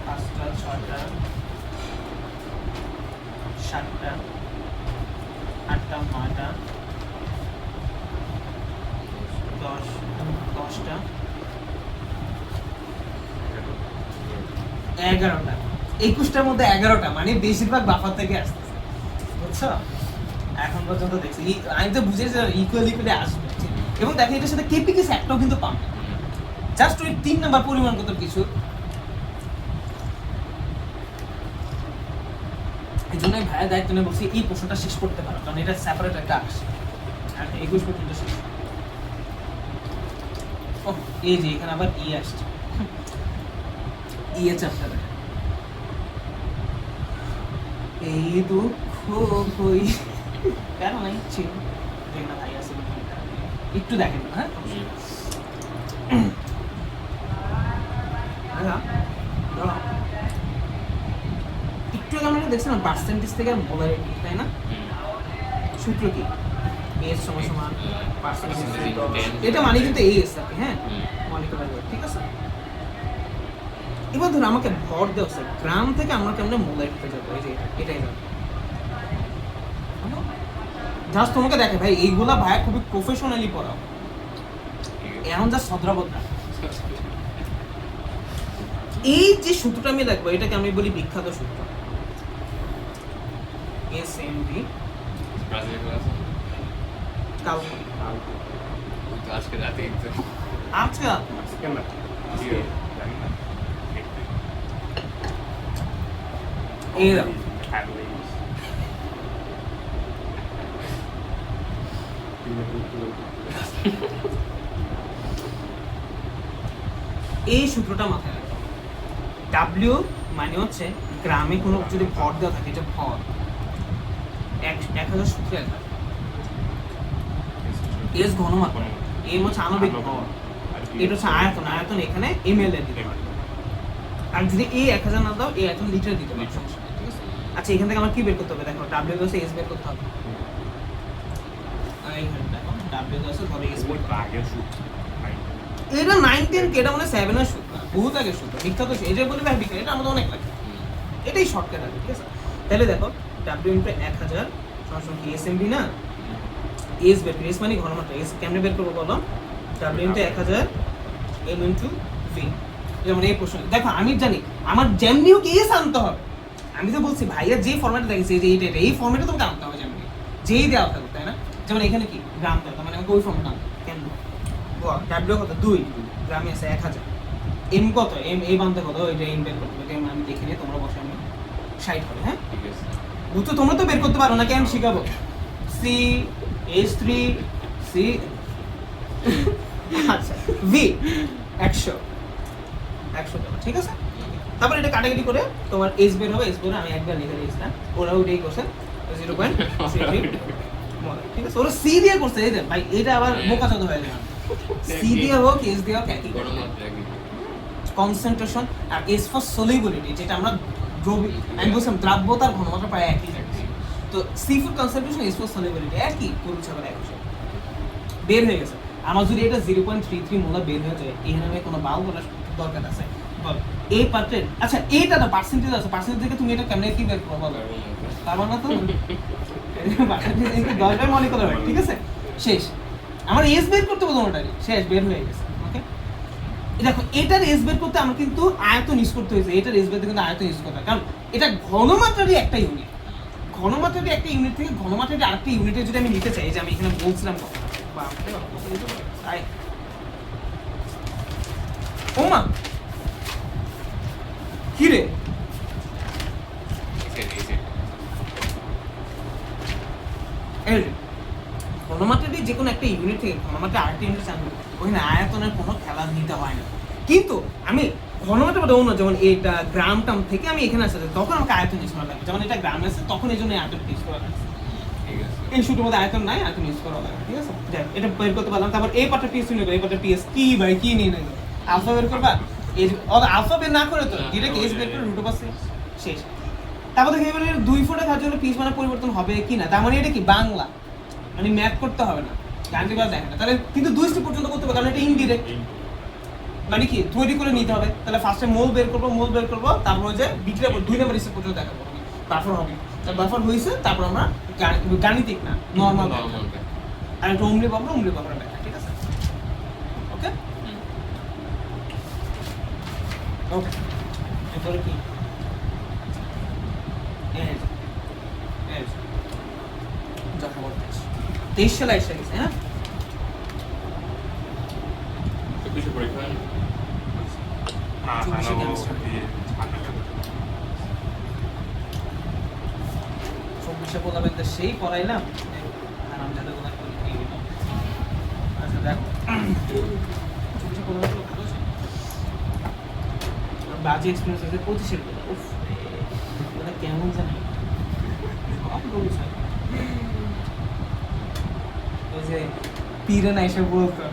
5টা 6টা 7টা 8টা 9টা 10টা 11টা। 21টার মধ্যে 11টা, মানে বেশিরভাগ বাফার থেকে আসতেছে, বুঝছো? এখন পর্যন্ত দেখছি আমি তো বুঝেছি ইকুয়ালি করে আসবে, এবং দেখো এটার সাথে কেপিকেস একটাও কিন্তু পাবে, জাস্ট ওই 3 নাম্বার পরিমাণগত কিছু। এই জন্যই ভাইয়া দায়িত্ব নিয়ে বলছি এই প্রশ্নটা শেষ করতে পারো, কারণ এটা সেপারেট একটা আসে, আর 21 পর্যন্ত শেষ। ও এই যে এখানে আবার ই আসছে, ইয়ে চ্যাপ্টারে এই দুঃখ কই কেন নাই ছিল, দেখনা ভাই আছে একটু দেখেন, হ্যাঁ দেখছেন পার্সেন্টেজ থেকে মোলারিটি, তাই না? সূত্র কি? এস সমান সমান পার্সেন্টেজ, এটা মানে কিন্তু এস আর কি, হ্যাঁ, মলিকুলার ওয়েট, ঠিক আছে? এবার ধরো আমাকে ভর দেওয়া আছে, গ্রাম থেকে আমরা কেমন মোলারিটিতে যাবো, এই যে এটাই যাবো। জাস্ট তোমাকে দেখে ভাই এইগুলা ভাই খুবই প্রফেশনালি পড়াও, এখন যা সদরাবদ্রা। এই যে সূত্রটা আমি দেখবো এটাকে আমি বলি বিখ্যাত সূত্র, SMB। কাল আজকে রাতে আজকে কেন না জানি না এই দাও। এই সূত্রটা মাথায় রাখো, ডাব্লিউ মানে হচ্ছে গ্রামে কোনো যদি ভর দেওয়া থাকে, এটা ভর 1000 সূত্রে 1000, এস ঘনমাত্রা, এম হচ্ছে আণবিক ভর, এটা হচ্ছে আয়তন, আয়তন এখানে ml এর দিতে পারে। আর যদি এই 1000 না দাও, এই আয়তন লিটার দিতে পারে, সমস্যা নেই, ঠিক আছে? আচ্ছা এখান থেকে আমার কি বের করতে হবে? দেখো ডাব্লিউ দশে এস বের করতে হবে, এইখানে দেখো ডাব্লিউ দশে ধরো এস বের করতে হবে। আগের সূত্র এটা 9 10 কে, এটা মানে 7 এর সূত্র, বহুত আগের সূত্র, বিখ্যাত সূত্র, এটা বলে ভাই বিখ্যাত, এটা আমাদের অনেক লাগে, এটাই শর্টকাট আছে, ঠিক আছে? তাহলে দেখো ডাব্লিউ ইনটু 1000 সমান কি এসএমবি না, এস বের, এস মানে ঘনমাত্রা, এস কেমনে বের করবো বলো? W into 1000 M into V. যেমন এই প্রশ্ন দেখো আমি জানি আমার যেমনি হোক এস আনতে হবে, আমি তো বলছি ভাইয়া যে ফরম্যাটে দেখেছি এই যে এই ফরম্যাটে তোমাকে আনতে হবে, যেমনি যেই দেওয়া থাকুক, তাই না? যেমন এখানে কি গ্রাম দেওয়া, মানে আমাকে ওই ফর্মটা আনতে হবে, কেন? ডাব্লিউ কত? 2, গ্রামে আছে 1000, এম কত? এম এই বানতে কত? ওইটা এম বের করতে হবে, আমি দেখে নিয়ে তোমরা বসে আমি 60 হবে, হ্যাঁ? ঠিক আছে। বুঝছো? তোমরা তো বের করতে পারো না, কেন শিখাবো? সি H3 সি আচ্ছা ভি 100 টাকা, ঠিক আছে? তারপর এটা কাটাকাটি করে তোমার এস বের হবে, এস বের আমি একবার লিখে দিয়েছিলাম, ওরা ওইটাই করছে 0.33 ঠিক আছে? ওরা সি দিয়ে করছে, এই যে ভাই এটা আবার বোকাচোদা হয়ে যাবে, সি দিয়ে হোক এস দিয়ে হোক একই কনসেন্ট্রেশন। আর এস ফর সলিবিলিটি, যেটা আমরা আমি বলছিলাম দ্রাব্যতার ঘনমাত্রা প্রায় একই থাকে, তো C for concentration, S for solubility একই, গরু ছাগল একই সব বের হয়ে গেছে। আমার যদি এটা 0.33 মোলার বের হয়ে যায়, এখানে আমি কোনো বাউ করার দরকার আছে বল? এই পার্টের আচ্ছা এইটা না পার্সেন্টেজ আছে, পার্সেন্টেজ থেকে তুমি এটা কেমনে কি বের করবো বলো? পারবা না তো? দরকার মলিকুলার ওয়েট, ঠিক আছে? শেষ, আমার এস বের করতে হবে তোমারটারই, শেষ, বের হয়ে গেছে। ওকে, দেখো এটার এস বের করতে আমার কিন্তু আয়তন ইউজ করতে হয়েছে, এটার এস বের কিন্তু আয়তন ইউজ করতে হয়, কারণ এটা ঘনমাত্রারই একটা ইউনিট, ঘনমাত্রারই একটা ইউনিট থেকে ঘনমাত্রারই আরেকটা ইউনিটে যদি আমি নিতে চাই, যে আমি এখানে বলছিলাম ওমা কি রে ঘনমাত্রাটি যে কোনো একটা ইউনিট থেকে ঘনমাত্রা আরেকটা ইউনিট আনবে, ওখানে আয়তনের কোনো খেলা নিতে হয় না। কিন্তু আমি ঘনমাত্রা বলতে অন্য, যেমন এটা গ্রাম টাম থেকে আমি এখানে আসতে তখন আমাকে আয়তন ইউজ করা লাগে, যেমন এটা গ্রামে আছে তখন এই জন্য আয়তন ইউজ করা লাগে, এই সূত্রের মধ্যে আয়তন নাই, আয়তন ইউজ করা লাগে, ঠিক আছে? এটা বের করতে পারলাম। তারপর এই পার্টটা পিএস নিয়ে এই পার্টটা পিএস কি ভাই কি নিয়ে নেবে, আলফা বের করবা, আলফা বের না করে তো ডিরেক্ট এস বের করে রুট ওভার শেষ। তারপর দেখি এবারে 2 ফোটা খাওয়ার জন্য পিস মানে পরিবর্তন হবে কি না, তার মানে এটা কি বাংলা, মানে ম্যাথ করতে হবে না, জানতে পারা দেখে না, তাহলে কিন্তু 2 স্টেপ পর্যন্ত করতে হবে, কারণ এটা ইনডিরেক্ট, মানে কি তৈরি করে নিতে হবে। তাহলে ফার্স্টে মোল বের করবো, তারপর যে বিক্রিয়া 2 নম্বর স্টেপ পর্যন্ত দেখাবো, বাফার হবে, বাফার হয়েছে, তারপর আমরা গাণিতিক না নরমাল আর একটা অম্লি বাফার ব্যাখ্যা, ঠিক আছে? ওকে ওকে, এরপরে কি যখন 23 সালে এসে গেছে, হ্যাঁ কিছু পরীক্ষা চব্বিশে বলাবেন তো সেই পড়াইলাম, আরাম যাতে বলা করি কি হলো। আচ্ছা দেখো চব্বিশে বলাবেন তো ভালো ছিল, বাজে এক্সপিরিয়েন্স আছে 25-এর কথা, উফ ওটা কেমন জানি সব রুলস হয়, ওই যে পীরে না এসে বলতো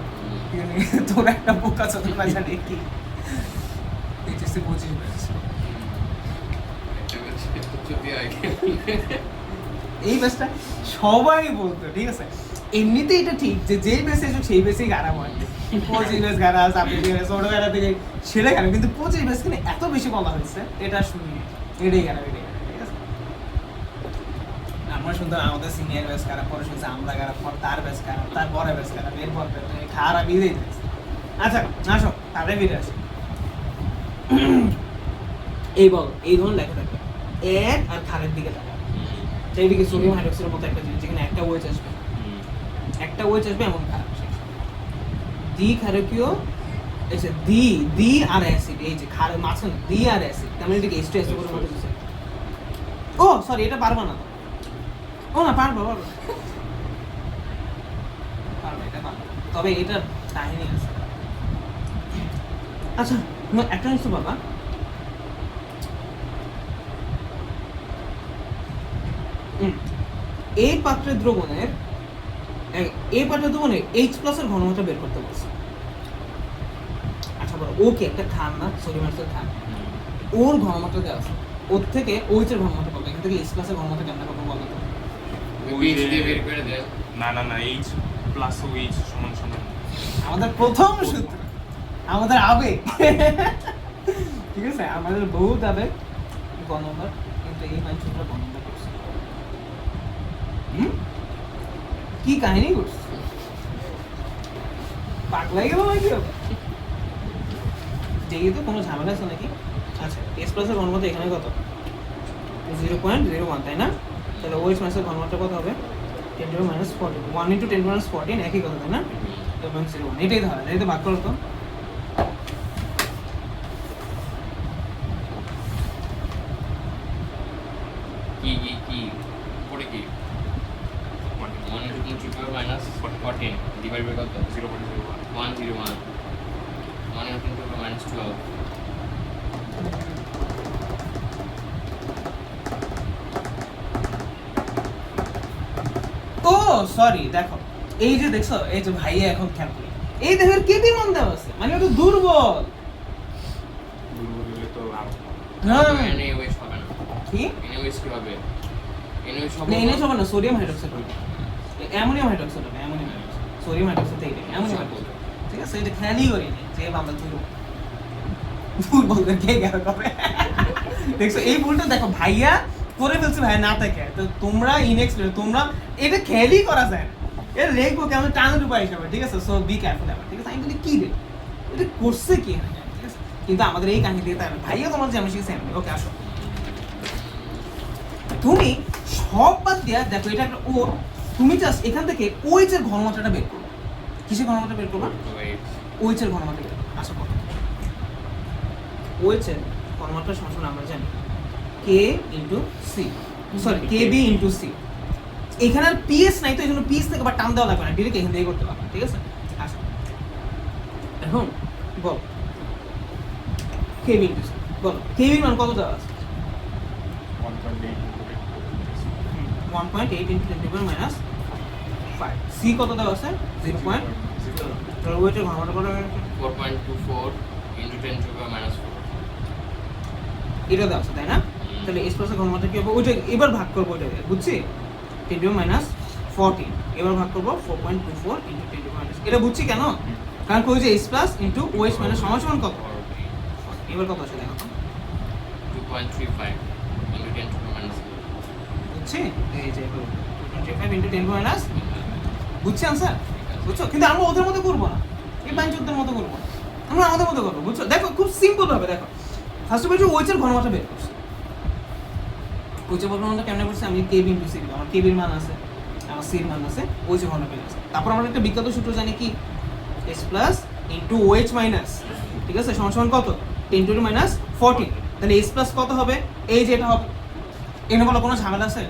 তোর একটা বোকা ছোট না জানি কি এইচএসসি 25 ব্যাচ চুপি হয় এই বেসটা সবাই বলতো, ঠিক আছে? এমনিতে এটা ঠিক যে যেই বেসে এসে সেই বেসেই গাড়া হয়, 25 বেস গাড়া, 26 বেস, ছোট গাড়া থেকে সেটা গাড়া, কিন্তু 25 বেস কিনে এত বেশি বলা হয়েছে এটা শুনি এটাই গাড়া, ঠিক আছে? আমরা শুনতাম আমাদের সিনিয়র বেস গাড়া, পরে শুনছি আমরা গাড়া, পর তার বেস গাড়া, তার পরে বেস গাড়া, এরপর খারাপ বিদেই যাচ্ছে। আচ্ছা আসো তাহলে ফিরে আসি। এই বল, এই ধরুন লেখা থাকবে এক আর খারের দিকে থাকবে, এইদিকে সোডিয়াম হাইড্রোক্সাইডের মতো একটা জিনিস, যেখানে একটা ওয়েচ আসবে, একটা ওয়েচ আসবে এমন খারাপ দ্বি ক্ষারকীয় এসে দ্বি আর অ্যাসিড, এই যে ক্ষার মাঝখানে দ্বি আর অ্যাসিড, তার মানে এটাকে H2SO করে মতো দিচ্ছে। ও সরি, এটা পারবা না, ও না পারবো পারবো পারবো, এটা পারবো, তবে এটার কাহিনী আছে। আচ্ছা একটা জিনিস তো বাবা, এই পাত্রের দ্রবণের H+ এর ঘনমাত্রা বের করতে বলছে। আচ্ছা বলো, ওকে একটা খান না, সোডিয়াম হাইড্রোক্সাইড খান, ওর ঘনমাত্রা দেওয়া আছে, ওর থেকে OH এর ঘনমাত্রা পাবে, এখান থেকে H+ এর ঘনমাত্রা কেমন পাবো বলো তো? বীজ দিয়ে বের করে দেন। না H প্লাস OH সমান সমান। আমাদের প্রথম সূত্র, আমাদের আবেগ, ঠিক আছে? আমাদের বহুত আবেগ গণনার, কিন্তু এই মানচিত্র গণনা করছে কি কাহিনী করছে, পাগলাই গেল নাকি? যেহেতু কোনো ঝামেলা আছে নাকি? আচ্ছা H+ এর ঘনমাত্রা এখানে কত? 0.01, তাই না? তাহলে OH এর ঘনমাত্রা কত হবে? 10⁻⁴, 1 × 10⁻⁴ একই কথা, তাই না? 0.01, এটাই ধরা, এই তো ভাগ করো তো। কি পড়ে কি 1 × 10⁻⁴ ডিভাইড বাই কত? 0.01। 101 1 × 10⁻12। ও সরি, দেখো এই যে দেখছো, এই যে ভাইয়া এখন খেয়াল করি, এই দেখের কেবি মান দেওয়া আছে, মানে ও তো দুর্বল। দুর্বল হলে তো আর হ্যাঁ NaOH হবে না। কি NaOH কি হবে? NaOH হবে না, এনে সব না, সোডিয়াম হাইড্রোক্সাইড হবে, অ্যামোনিয়াম হাইড্রোক্সাইড হবে, অ্যামোনিয়াম হাইড্রোক্সাইড, সোডিয়াম হাইড্রোক্সাইড এইটা অ্যামোনিয়াম হাইড্রোক্সাইড, ঠিক আছে? এটা খেয়ালই করি না যে আমরা দুর্বল কে গেল কবে, দেখছো এই ভুলটা দেখো ভাইয়া করে ফেলছে, ভাইয়া না থাকে তো তোমরা ইনএক্সপিরিয়েন্স, তোমরা এটা খেয়ালই করা যায় না, এটা রেখবো কেমন টানের উপায় হিসাবে, ঠিক আছে? সো বি কেয়ারফুল আবার, ঠিক আছে? আমি বলি কি রে এটা করছে কি না, ঠিক আছে? কিন্তু আমাদের এই কাহিনী দিয়ে তাই না, ভাইয়া তোমার যেমন শিখেছে এমনি। ওকে আসো, তুমি সব বাদ দিয়া দেখো এটা একটা ও, তুমি জাস্ট এখান থেকে OH এর ঘনমাত্রাটা বের করো। কিসের ঘনমাত্রা বের করবা? OH এর ঘনমাত্রা বের করো। আসো বলো, OH এর ঘনমাত্রা সমান আমরা জানি K × C, sorry KB × C। এখানে আর PS নাই, তো এই জন্য PS থেকে আবার টান দেওয়া লাগবে না, ডিরেক্ট এখান থেকে করতে পারবে, ঠিক আছে? আসো এখন বল KB × C, বলো KB মান কত দেওয়া আছে? 1.8 × 10⁻⁵। C কত দেওয়া আছে? 0.0। তাহলে ওইটার ঘনমাত্রা কত হবে? 4.24 × 10⁻⁴। এটা দেওয়া আছে, তাই না? তাহলে H+ এর ঘনমাত্রা কি হবে? ওইটা এবার ভাগ করবো, ওইটা বুঝছি, 10⁻⁴। এবার ভাগ করবো 4.24 × 10⁻⁻। এটা বুঝছি কেন? কারণ কই যে H+ × OH সমান সমান কত? এবার কত আসে দেখো তো, 2.35 × 10⁻⁴। বুঝছি? এই যে 2.35 × 10⁻⁴, বুঝছি আনসার? বুঝছো? কিন্তু আমরা ওদের মতো করবো না, এই বাঞ্চোদের মতো করবো না, আমরা আমাদের মতো করবো, বুঝছো? দেখো খুব সিম্পল ভাবে দেখো, ফার্স্ট অফ অল OH এর ঘনমাত্রা বের করছি, OH এর ঘনমাত্রা কেমনে করছি? আমি KB × C, আমার KB এর মান আছে, আমার C এর মান আছে, OH এর ঘনমাত্রা আছে। তারপর আমরা একটা বিখ্যাত সূত্র জানি কি, H+ × OH-, ঠিক আছে, সমান সমান কত? 10⁻⁴। তাহলে H+ কত হবে? এই যে এটা হবে, এখানে বলো কোনো ঝামেলা আছে?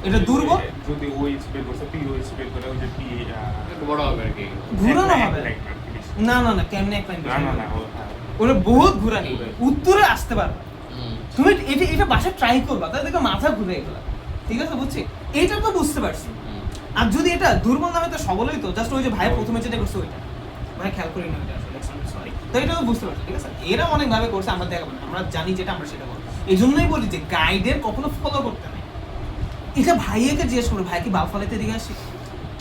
এটা দুর্বল, যদি OH বের করছে POH বের করে ওই যে P একটু বড় হবে আর কি। ঘুরানো হবে না, না না কেমনে এক লাইন, না ওটা বহুত ঘুরানি, উত্তরে আসতে পারবে। হুম। তুমি এটা বাসায় ট্রাই করবা, তাহলে দেখো মাথা ঘুরে গেলো, ঠিক আছে? বুঝছি, এটা তো বুঝতে পারছি। আর যদি এটা দুর্বল নামে তো সবলই তো, জাস্ট ওই যে ভাই প্রথমে যেটা করছে ওইটা ভাই খেয়াল করি না, ওইটা আসলে সরি, তো এটাও বুঝতে পারছি, ঠিক আছে? এরা অনেক ভাবে করছে, আমরা দেখাবো না, আমরা জানি যেটা আমরা সেটা বলবো। এই জন্যই বলি যে গাইডের কখনো ফলো করতে নেই। এটা ভাইয়াকে জিজ্ঞেস করো, ভাই কি বাল ফালাইতে দিকে আসি,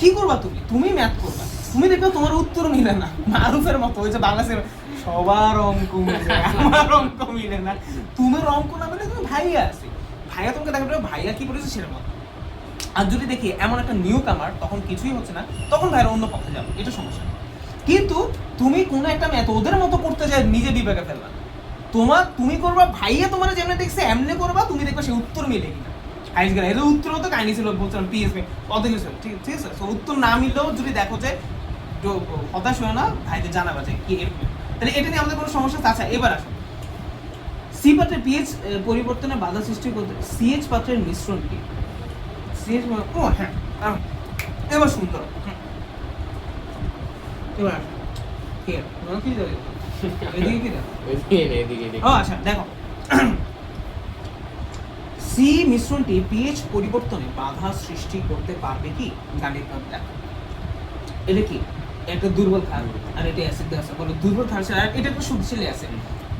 কি করবা তুমি ম্যাথ করবা, তুমি দেখবে তোমার উত্তর মিলে না, মারুফের মতো ওই যে বাংলাদেশের সবার অঙ্ক মিলে আমার অঙ্ক মিলে না, তোমার অঙ্ক না মিলে তুমি ভাইয়া আসি, ভাইয়া তোমাকে দেখা যাবে ভাইয়া কি করেছে সেরকম মতো। আর যদি দেখি এমন একটা নিউ কামার তখন কিছুই হচ্ছে না, তখন ভাইয়ের অন্য পথে যাবে, এটা সমস্যা। কিন্তু তুমি কোনো একটা ম্যাথ ওদের মতো করতে যায় নিজে বিবেকে ফেলবা, তুমি করবা ভাইয়া তোমার যেমনি দেখছে এমনি করবা, তুমি দেখবা সে উত্তর মিলে কিনা। হাইস গেলে এদের উত্তর তো কাহিনী ছিল, বলছিলাম পিএসপি কত কিছু, ঠিক আছে। তো উত্তর না মিললেও যদি দেখো যে হতাশ হয় না, ভাইকে জানাবা যে কি এরকম, তাহলে এটা নিয়ে আমাদের কোনো সমস্যা। আচ্ছা এবার আসো, সি পাত্রের পিএইচ পরিবর্তনে বাধা সৃষ্টি করতে সিএইচ পাত্রের মিশ্রণ কি? সিএইচ ও হ্যাঁ, এবার সুন্দর, এবার আসো কি কি যাবে এদিকে কি দেখো, এদিকে ও আচ্ছা দেখো, সি মিশ্রণটি পিএইচ পরিবর্তনে বাধা সৃষ্টি করতে পারবে কি? গাণিতিকভাবে দেখো, এটা কি একটা দুর্বল ক্ষার আর এটা অ্যাসিড আছে, বলে দুর্বল ক্ষারের সাথে আর এটা একটা শক্তিশালী অ্যাসিড,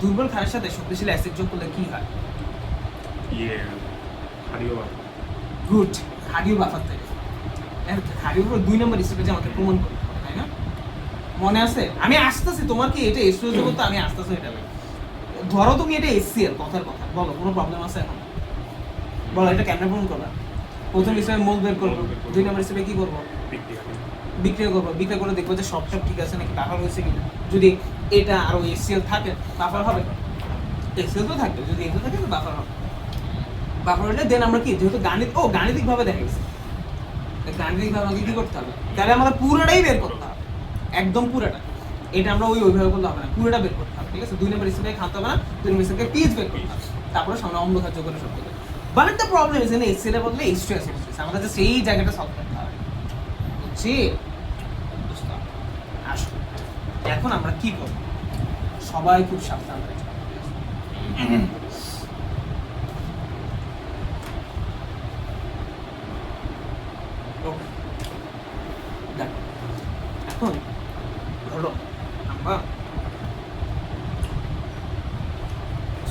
দুর্বল ক্ষারের সাথে শক্তিশালী অ্যাসিড যোগ করলে কি হয়? হারিও গুড, ক্ষারীয় বাফার থেকে ক্ষারীয় উপর 2 নম্বর স্টেপে যে আমাকে প্রমাণ করতে হবে, তাই না? মনে আছে? আমি আসতেছি, তোমার কি এটা এসিও দেবো তো, আমি আসতেছি এটা। ধরো তুমি এটা এসসিএল, কথার কথা বলো, কোনো প্রবলেম আছে এখন? বলো এটা কেমনে প্রমাণ করবা? প্রথম হিসেবে মোল বের করবো, 2 নম্বর হিসেবে কি করবো? বিক্রিয়া করবো, বিক্রিয়া করে দেখবো যে সবটা ঠিক আছে নাকি, বাফার হয়েছে কিনা। যদি এটা আরো এসসিএল থাকে বাফার হবে, এসসিএল তো থাকবে, যদি এসিএল থাকে তো বাফার হবে। বাফার হলে দেন আমরা কি, যেহেতু গাণিতিকভাবে দেখা গেছে, গাণিতিকভাবে আমাকে কি করতে হবে, তাহলে আমাদের পুরোটাই বের করতে হবে, একদম পুরোটা। এটা আমরা ওইভাবে করলে হবে না, পুরোটা বের করতে হবে, ঠিক আছে। 2 নম্বর হিসেবে খাতে হবে না, 2 নম্বর হিসেবে পিএইচ বের করতে হবে, তারপরে সামনে অম্ল খাদ্য করে সব করতে হবে। বাট একটা প্রবলেম আছে, এসসিএল এর বদলে H2 অ্যাসিড আছে, আমাদের জাস্ট এই জায়গাটা সলভ করতে হবে, বুঝছি? আসো এখন আমরা কি করব, সবাই খুব সাবধান হয়ে যাবে। দেখো এখন ধরো আমরা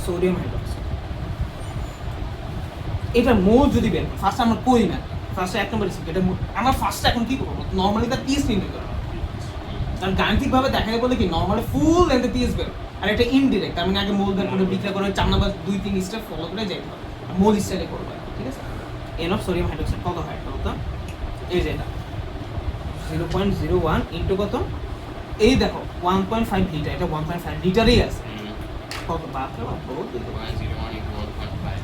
সোডিয়াম হাইড্রোক্সাইড, এটা মোল যদি বের ফার্স্ট আমরা করি না, ফার্স্ট 1 নম্বর স্টেপ এটা আমরা ফার্স্ট এখন কি করব, নরমালি তার পিএইচ নির্ণয় করব, কারণ গাণিতিকভাবে দেখা যায় বলে কি নরমালি ফুল লেন্থে পিএইচ বের, আর এটা ইনডিরেক্ট, তার মানে আগে মোল বের করে বিক্রিয়া করে 4 নম্বর 2-3 স্টেপ ফলো করে যাইতে হবে, মোল স্টাইলে করব, ঠিক আছে। এন অফ সোডিয়াম হাইড্রোক্সাইড কত হয় বলতো, এই যে এটা 0.01 ইনটু কত, এই দেখো 1.5 লিটার, এটা 1.5 লিটারই আছে, কত বাপরে বাপ, বহুত দিতে পারে। 0.01 into 1.5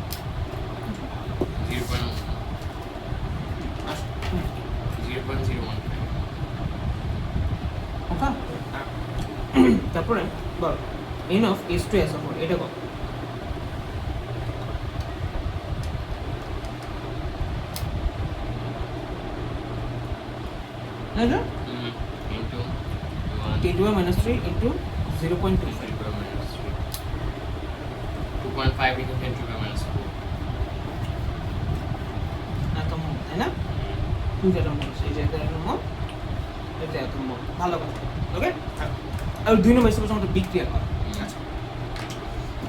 0.015 ওকে, তারপরে বল এন অফ H2SO4 এটা কত? এটা into 10⁻³ into 0.25, 2.5 into 10⁻⁴ এত মোল, তাই না? তুই যেটা বলছিস, এই যে এটা এত মোল, এটা এত মোল, ভালো কথা, ওকে। আর 2 নম্বর হিসেবে আমাদের বিক্রিয়া করা, আচ্ছা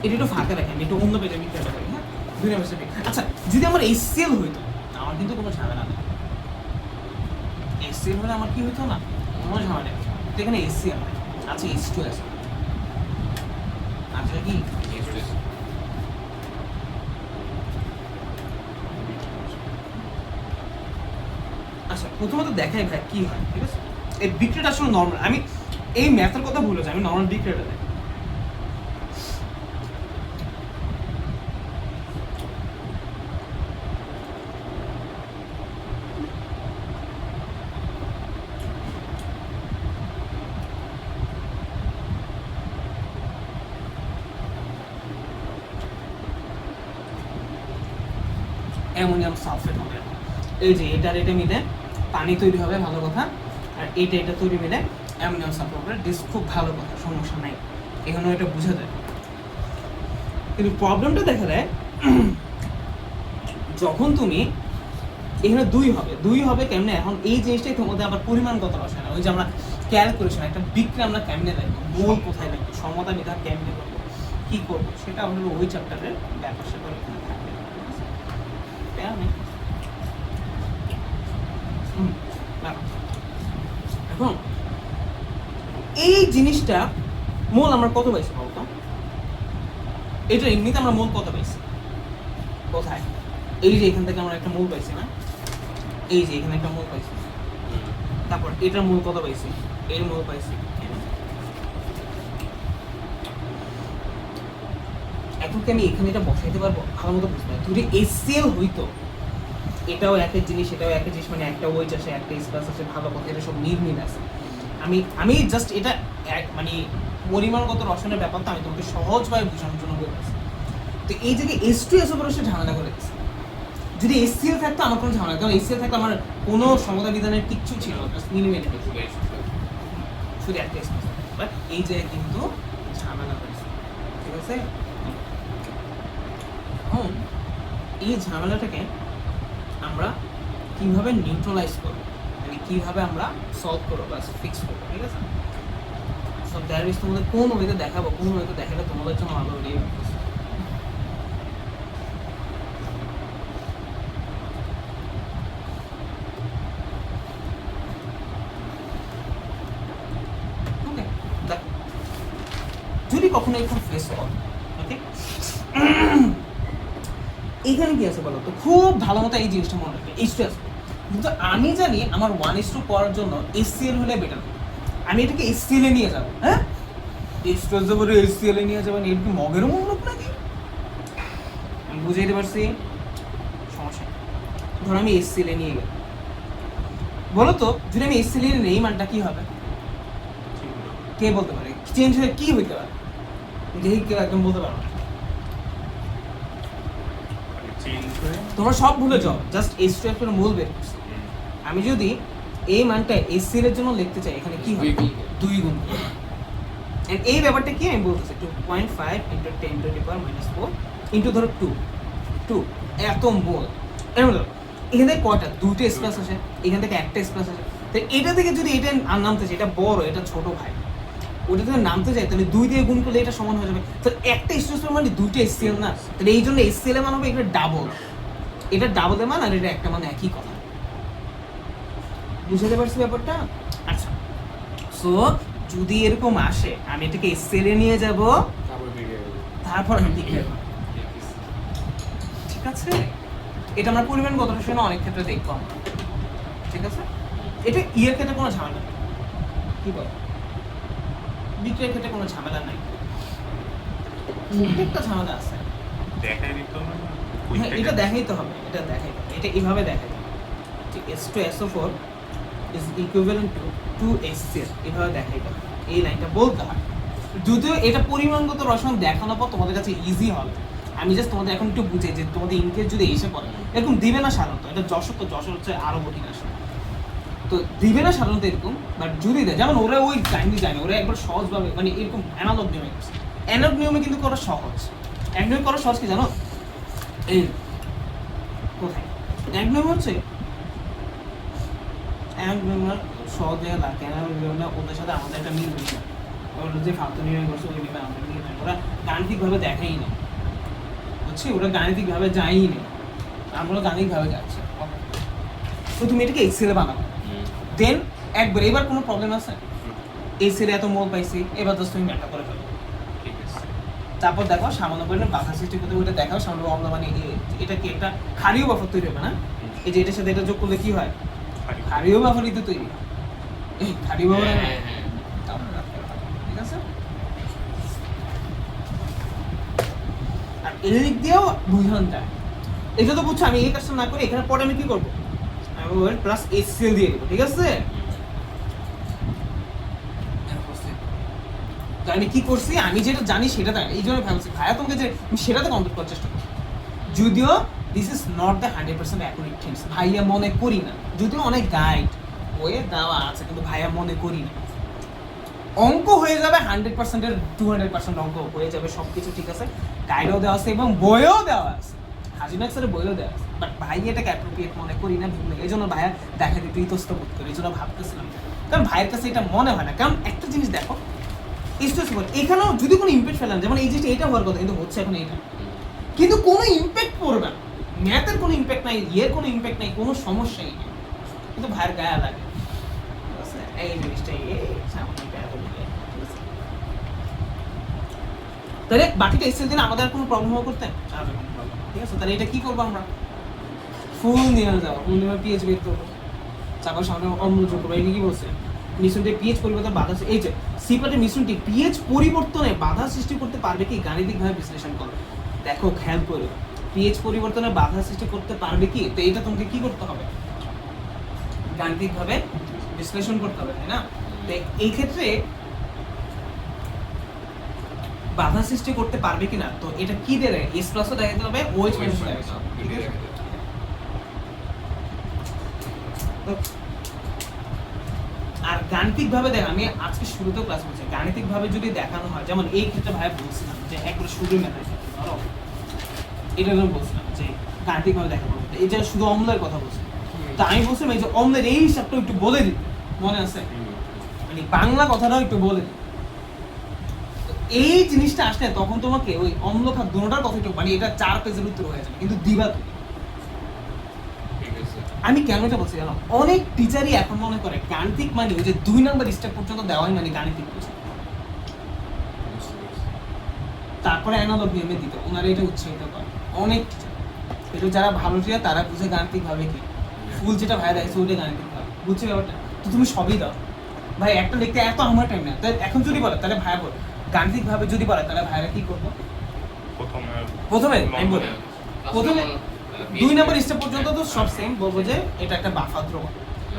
এটা একটু ফাঁকা রাখেন, একটু অন্য পেজে বিক্রিয়া করি, হ্যাঁ 2 নম্বর হিসেবে। আচ্ছা যদি আমার HCl হইতো, আমার কিন্তু কোনো ঝামেলা নেই, HCl হলে আমার কি হইতো না, কোনো ঝামেলা নেই, তো এখানে HCl নাই, আচ্ছা H2 আছে, আচ্ছা কি আচ্ছা প্রথমত দেখাই ভাই কি হয়, ঠিক আছে। এই বিক্রিয়াটা আসলে নরমাল, আমি এই ম্যাথের কথা ভুলে যাই, আমি নরমাল বিক্রিয়াটা দেখি। অ্যামোনিয়াম সালফেট হবে, এই যে এটা মিলে পানি তৈরি হবে, ভালো কথা, আর এটা তৈরি মিলে অ্যামোনিয়াম সালফেট হবে, ডিস খুব ভালো কথা, সমস্যা নাই, এখানেও এটা বোঝা যায়। কিন্তু প্রবলেমটা দেখা দেয় যখন তুমি এখানে 2 হবে কেমনে, এখন এই জিনিসটাই তোমাদের আবার পরিমাণ কত রসায়ন, ওই যে আমরা ক্যালকুলেশন একটা বিক্রিয়া আমরা কেমনে দেখবো, মোল কোথায় দেখবো, সমতা বিধান কেমনে করবো, কি করবো সেটা হলো ওই চ্যাপ্টারের ব্যাপার স্যাপার এখানে থাকবে, তাই না? এখন এই জিনিসটা মোল আমরা কত পাইছি বলতো? এটা এমনিতে আমরা মোল কত পাইছি? কোথায়? এই যে এখান থেকে আমরা একটা মোল পাইছি না, এই যে এখানে একটা মোল পাইছি, তারপর এটার মূল কত পাইছি, এর মূল পাইছি। এখন কি আমি এখানে এটা বসাইতে পারবো? ভালো মতো বুঝতে পারি। যদি HCl হইতো, এটাও একই জিনিস, এটাও একই জিনিস, মানে একটা ওয়েজ আসে, একটা স্পেস আসে, ভালো কথা, এটা সব মিল আছে। আমি জাস্ট এটা মানে পরিমাণগত রসায়নের ব্যাপার তো আমি তোমাকে সহজভাবে বোঝানোর জন্য বলতেছি। তো এই জায়গায় H2SO করে সে ঝামেলা করে দিচ্ছে। যদি HCl থাকতো আমার কোনো ঝামেলা, কারণ HCl থাকলে আমার কোনো সমতা বিধানের কিচ্ছু ছিল না, মিনিমেট শুধু একটা স্পেস। বাট এই জায়গায় কিন্তু ঝামেলা হয়েছে, ঠিক আছে? এখন এই ঝামেলাটাকে আমরা কিভাবে নিউট্রালাইজ করবো, মানে কিভাবে আমরা সলভ করবো বা ফিক্স করবো, ঠিক আছে? সো দ্যাট ইজ তোমাদের কোন ওয়েতে দেখাবো, কোন ওয়েতে দেখালে তোমাদের জন্য ভালো হবে। যদি কখনো এরকম ফেস করো, ওকে, এইখানে কি আছে বলো তো? খুব ভালো মতো এই জিনিসটা মনে রাখবে, H2SO। কিন্তু আমি জানি আমার 1:2 করার জন্য HCl হলে বেটার। আমি এটাকে HCl এ নিয়ে যাবো, হ্যাঁ, H2SO করে HCl এ নিয়ে যাবেন, এরকম মগেরও মূল্য নাকি? আমি বুঝাইতে পারছি? সমস্যা ধরো আমি HCl এ নিয়ে গেলাম, বলো তো যদি আমি HCl এ নেই মানটা কি হবে? কে বলতে পারে? চেঞ্জ হয়ে কি হইতে পারে? দেখি কেউ একদম বলতে পারো না। তোমরা সব ভুলে যাও, জাস্ট H2SO এর মূল বের করছি। আমি যদি এই মানটা HCl এর জন্য লিখতে চাই, এখানে কি হবে? 2 গুণ। এন্ড এই ব্যাপারটা কি আমি বলতেছি, 2.5 × 10⁻⁴ ইনটু ধরো 2 এত মোল। এর মধ্যে এখান থেকে কয়টা? 2টা স্পেস আছে, এখান থেকে একটা স্পেস আছে। তো এটা থেকে যদি এটা নামতে চাই, এটা বড়, এটা ছোট ভাই, ওটা থেকে নামতে যায়, তাহলে 2 দিয়ে গুণ করলে এটা সমান হয়ে যাবে। তো একটা H2SO মানে 2টা HCl না, তাহলে এই জন্য HCl এর মান হবে এটা ডাবল। এটা ডাবল এর মান আর এটা একটা মান একই কথা। বুঝতে পারছি ব্যাপারটা? আচ্ছা, সো যদি এরকম আসে, আমি এটাকে HCl এ নিয়ে যাব, তারপর আমি লিখে দেব, ঠিক আছে? এটা আমরা পরিমাণগত রসায়নে অনেক ক্ষেত্রে দেখবো আমরা, ঠিক আছে? এটা ইয়ের ক্ষেত্রে কোনো ঝামেলা নেই, কি বল? বিক্রিয়ার ক্ষেত্রে কোনো ঝামেলা নাই, একটা ঝামেলা আছে। দেখাই দিতে হবে না? হ্যাঁ, এটা দেখাইতে হবে, এটা দেখাইতে হবে, এটা এইভাবে দেখাইতে হবে। H2SO4 is equivalent to 2HCl, এইভাবে দেখাইতে হবে, এই লাইনটা বলতে হয়। যদিও এটা পরিমাণগত রসায়ন দেখানোর পর তোমাদের কাছে ইজি হবে, আমি জাস্ট তোমাদের এখন একটু বুঝাই যে তোমাদের ইনকেস যদি এসে পড়ে, এরকম দিবে না সাধারণত, এটা যশোর, তো যশোর হচ্ছে আরো কঠিন আসে, তো দিবে না সাধারণত এরকম। বাট যদি দেয়, যেমন ওরা ওই টাইমই যায় না, ওরা একবার সহজভাবে মানে এরকম অ্যানালগ নিয়মে করছে। অ্যানালগ নিয়মে কিন্তু করা সহজ, এক নিয়মে করা সহজ কি জানো? এই কোথায় এক নিয়ম হচ্ছে, এক নিয়ম সহজ জায়গা লাগে না, ওদের সাথে আমাদের একটা মিল হয়েছে, ওরা যে ফালতু নিয়মে করছে ওই নিয়মে আমাদের মিল হয়, ওরা গাণিতিকভাবে দেখাই না, বুঝছি? ওরা গাণিতিকভাবে যায়ই না, আমরা গাণিতিকভাবে যাচ্ছি। তো তুমি এটাকে HCl এ বানাবো, দেন একবার, এবার কোনো প্রবলেম আছে? HCl এত মোল পাইছি, এবার জাস্ট তুমি ম্যাটার করে ফেলো, ঠিক আছে? তারপর দেখো সামান্য পরিমাণে বাধা সৃষ্টি করতে, ওইটা দেখাও সামান্য অম্ল, মানে এটা কি একটা ক্ষারীয় বাফার তৈরি হবে না? এই যে এটার সাথে এটা যোগ করলে কি হয়? ক্ষারীয় বাফারই তো তৈরি হয়, এই ক্ষারীয় বাফার, ঠিক আছে? আর এই দিক দিয়েও বুঝান যায়, এটা তো বুঝছো। আমি এই কাজটা না করে এখানে পরে আমি কি করবো? আমি প্লাস HCl দিয়ে দেবো, ঠিক আছে? তো আমি কি করছি, আমি যেটা জানি সেটা দেয়, এই জন্য ভাবছি ভাইয়া তোমাকে যে আমি সেটাতে কমপ্লিট করার চেষ্টা করছি, যদিও this is not the 100% accurate things, ভাইয়া মনে করি না, যদিও অনেক গাইড বইয়ে দেওয়া আছে, কিন্তু ভাইয়া মনে করি না অঙ্ক হয়ে যাবে 100%-এর 200% অঙ্ক হয়ে যাবে, সব কিছু ঠিক আছে, গাইডও দেওয়া আছে এবং বইও দেওয়া আছে, হাজিনাক স্যারের বইও দেওয়া আছে, বাট ভাই এটাকে অ্যাপ্রোপ্রিয়েট মনে করি না, ভিন্ন, এই জন্য ভাইয়া দেখা দিতে ইতস্ত বোধ করি, এই জন্য ভাবতেছিলাম, কারণ ভাইয়ের কাছে এটা মনে হয় না। কারণ একটা জিনিস দেখো, H2SO4 এখানেও যদি কোনো ইমপ্যাক্ট ফেলান, যেমন এই জিনিসটা এটা হওয়ার কথা কিন্তু হচ্ছে এখন এটা, কিন্তু কোনো ইমপ্যাক্ট পড়বে না, ম্যাথের কোনো ইমপ্যাক্ট নাই, ইয়ের কোনো ইমপ্যাক্ট নাই, কোনো সমস্যাই নেই, কিন্তু ভাইয়ের গায়ে লাগে এই জিনিসটাই সামনে গায়ে লাগে। তাহলে বাকিটা এসএল দিন আমাদের আর কোনো প্রবলেম হওয়া করতে, ঠিক আছে? তাহলে এটা কি করবো আমরা, ফুল নিয়ে যাবো, ফুল নিয়ে পিএইচ বের করবো, তারপর সামনে অন্য যোগ করবো। এই কি বলছে, মিশ্রণটি পিএইচ পরিবর্তন বাধা, এই যে সি পার্টের মিশ্রণটি পিএইচ পরিবর্তনে বাধা সৃষ্টি করতে পারবে কি, গাণিতিকভাবে বিশ্লেষণ করো। দেখো খেয়াল করো, পিএইচ পরিবর্তনে বাধা সৃষ্টি করতে পারবে কি, তো এটা তোমাকে কি করতে হবে, গাণিতিকভাবে বিশ্লেষণ করতে হবে, তাই না? তো এই ক্ষেত্রে বাধা সৃষ্টি করতে পারবে কিনা, তো এটা কি দেবে, এস প্লাসও দেখাতে হবে, ওএইচ মাইনাস দেখাতে হবে, ঠিক আছে? আর গাণিতিক ভাবে দেখ, আমি আজকে শুরুতেও ক্লাস করছি, গাণিতিক ভাবে যদি দেখানো হয়, যেমন এই ক্ষেত্রে ভাই বলছিলাম যে একবার শুরু মেথড ধরো এটা আমি বলছিলাম যে গাণিতিক ভাবে দেখাবো, এটা শুধু অম্লের কথা বলছি, তা আমি বলছিলাম এই যে অম্লের এই হিসাবটা একটু বলে দিই, মনে আছে, মানে বাংলা কথাটাও একটু বলে দিই। এই জিনিসটা আসলে তখন তোমাকে ওই অম্ল খাত দুটোটার কথা একটু, মানে এটা 4 পেজের উত্তর হয়ে যাবে, কিন্তু দিবা তুমি। আমি কেন এটা বলছি জানো, অনেক টিচারই এখন মনে করে গাণিতিক মানে ওই যে 2 নাম্বার স্টেপ পর্যন্ত দেওয়াই মানে গাণিতিক বুঝে, তারপরে অ্যানালগ নিয়মে দিতে ওনারা এটা উৎসাহিত করে অনেক টিচার। কিন্তু যারা ভালো টিচার তারা বুঝে গাণিতিক ভাবে কি, ফুল যেটা ভাই দেখছে ওইটা গাণিতিক ভাবে বুঝছে ব্যাপারটা। তো তুমি সবই দাও ভাই, একটা লিখতে এত আমার টাইম না, তাই এখন যদি বলে তাহলে ভাইয়া বল, গাণিতিক ভাবে যদি বলে তাহলে ভাইরা কি করবো, প্রথমে আমি বলি প্রথমে 2 নাম্বার স্টেপ পর্যন্ত তো সব সেম, বলবো যে এটা একটা বাফা দ্রবণ,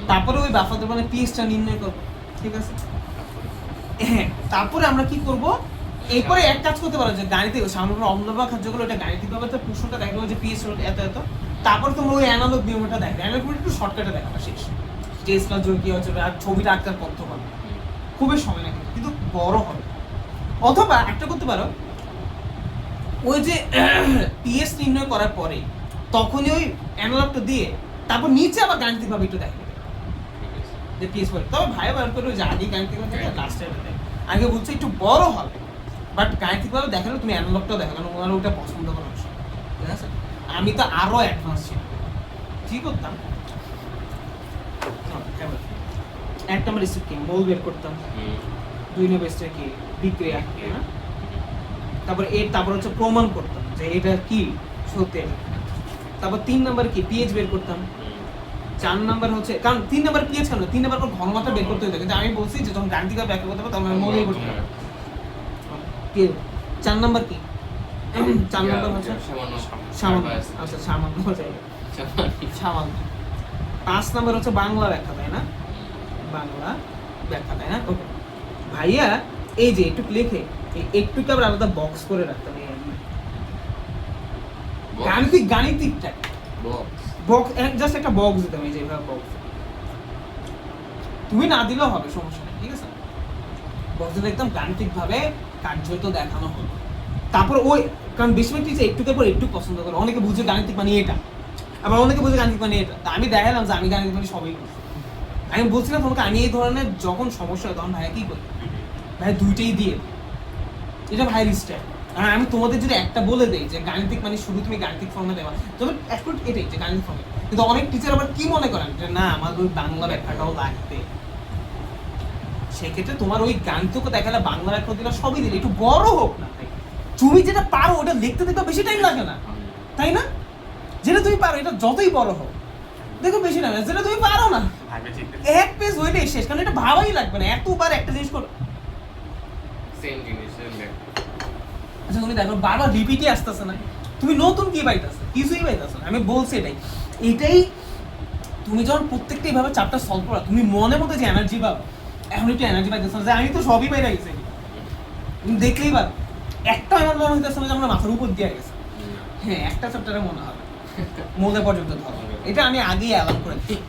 তারপরে ওই বাফা দ্রবণের পিএইচটা নির্ণয় করব, ঠিক আছে? হ্যাঁ, তারপরে আমরা কি করব, এরপরে এক কাজ করতে পারো যে গাণিতিক সামান্য অম্ল বা খাদ্যগুলো এটা গাণিতিকভাবে তো প্রশ্নটা দেখো যে পিএইচ এত এত, তারপর তোমরা ওই অ্যানালগ নিয়মটা দেখো, অ্যানালগ নিয়মটা একটু শর্টকাটে দেখাবা শেষ, টেস্ট না জোর কি হচ্ছে আর ছবিটা আঁকার করতে পারো, খুবই সময় লাগে কিন্তু বড় হবে। অথবা একটা করতে পারো, ওই যে পিএইচ নির্ণয় করার পরে তখনই ওই অ্যানালগটা দিয়ে তারপর নিচে আবার গাণিতিকভাবে একটু দেখো যে পিএইচ পড়ে, তবে ভাই বার করে ওই যে আগে গাণিতিকভাবে দেখে লাস্টে দেখে, আগে বলছে একটু বড় হবে, বাট গাণিতিকভাবে দেখালে তুমি অ্যানালগটাও দেখো, কারণ ওনারা ওটা পছন্দ করে অংশ, ঠিক আছে? আমি তো আরো অ্যাডভান্স ছিল, কি করতাম, এক নম্বর স্টেপ কি মোল বের করতাম, 2 নম্বর স্টেপ কি বিক্রিয়া, না? তারপর হচ্ছে প্রমাণ করতাম যে এটা কি সত্যি, তারপর 3 নাম্বার কি পিএইচ বের করতাম, 4 নাম্বার হচ্ছে, কারণ 3 নাম্বার পিএইচ কেন 3 নাম্বার ঘনমাত্রা বের করতে হতো, কিন্তু আমি বলছি যে যখন গাণিতিকভাবে ব্যাখ্যা করতে হবে তখন আমি মৌলিক করতে হবে। 4 নাম্বার কি 4 নাম্বার হচ্ছে সামান্য, আচ্ছা সামান্য হচ্ছে সামান্য। 5 নাম্বার হচ্ছে বাংলা ব্যাখ্যা, তাই না? বাংলা ব্যাখ্যা, তাই না? ওকে ভাইয়া, এই যে একটু লিখে একটুকে আবার আলাদা বক্স করে রাখতাম, গাণিতিকটা বক্স জাস্ট একটা বক্স দিতাম, এই যে এইভাবে বক্স, তুমি না দিলেও হবে, সমস্যা নেই, ঠিক আছে? বক্সে দেখতাম গাণিতিকভাবে কার্য তো দেখানো হলো, তারপর ওই কারণ বেশিরভাগ টিচার একটুকের পর একটু পছন্দ করে, অনেকে বুঝে গাণিতিক মানে এটা, আবার অনেকে বুঝে গাণিতিক মানে এটা, তা আমি দেখালাম যে আমি গাণিতিক মানে সবই বুঝি। আমি বলছিলাম তোমাকে, আমি এই ধরনের যখন সমস্যা হয় তখন ভাইয়া কি করি, ভাই দুইটাই দিয়ে, এটা ভাইয়ের স্টাইল। আর আমি তোমাদের যদি একটা বলে দেই যে গাণিতিক মানে শুধু তুমি গাণিতিক ফর্মে দেওয়া, তবে অ্যাকচুয়ালি এটাই যে গাণিতিক ফর্মে, কিন্তু অনেক টিচার আবার কি মনে করেন যে না আমার ওই বাংলা ব্যাখ্যাটাও লাগবে, সেক্ষেত্রে তোমার ওই গাণিতিক দেখালে বাংলা ব্যাখ্যা দিলে সবই দিলে একটু বড় হোক না, তুমি যেটা পারো ওটা লিখতে দেখো বেশি টাইম লাগে না, তাই না? যেটা তুমি পারো এটা যতই বড় হোক দেখো বেশি টাইম, যেটা তুমি পারো না এক পেজ হইলেই শেষ, কারণ এটা ভাবাই লাগবে না, এতবার একটা জিনিস করো সেম জিনিস। আচ্ছা তুমি দেখো বারবার রিপিটই আসতেছে না, তুমি নতুন কি পাইতেছে, কিছুই পাইতেছে না। আমি বলছি এটাই তুমি যখন প্রত্যেকটা এইভাবে চ্যাপ্টার সলভ করা, তুমি মনে মতো যে এনার্জি পাবো, এখন একটু এনার্জি পাইতেছে না যে আমি তো সবই পাই গেছি, তুমি দেখলেই পারো একটা আমার মনে হইতেছে না যে আমরা মাথার উপর দিয়ে গেছে, হ্যাঁ একটা চ্যাপ্টারে মনে হবে মনে পর্যন্ত ধরো, এটা আমি আগেই অ্যালাউ করে দিই,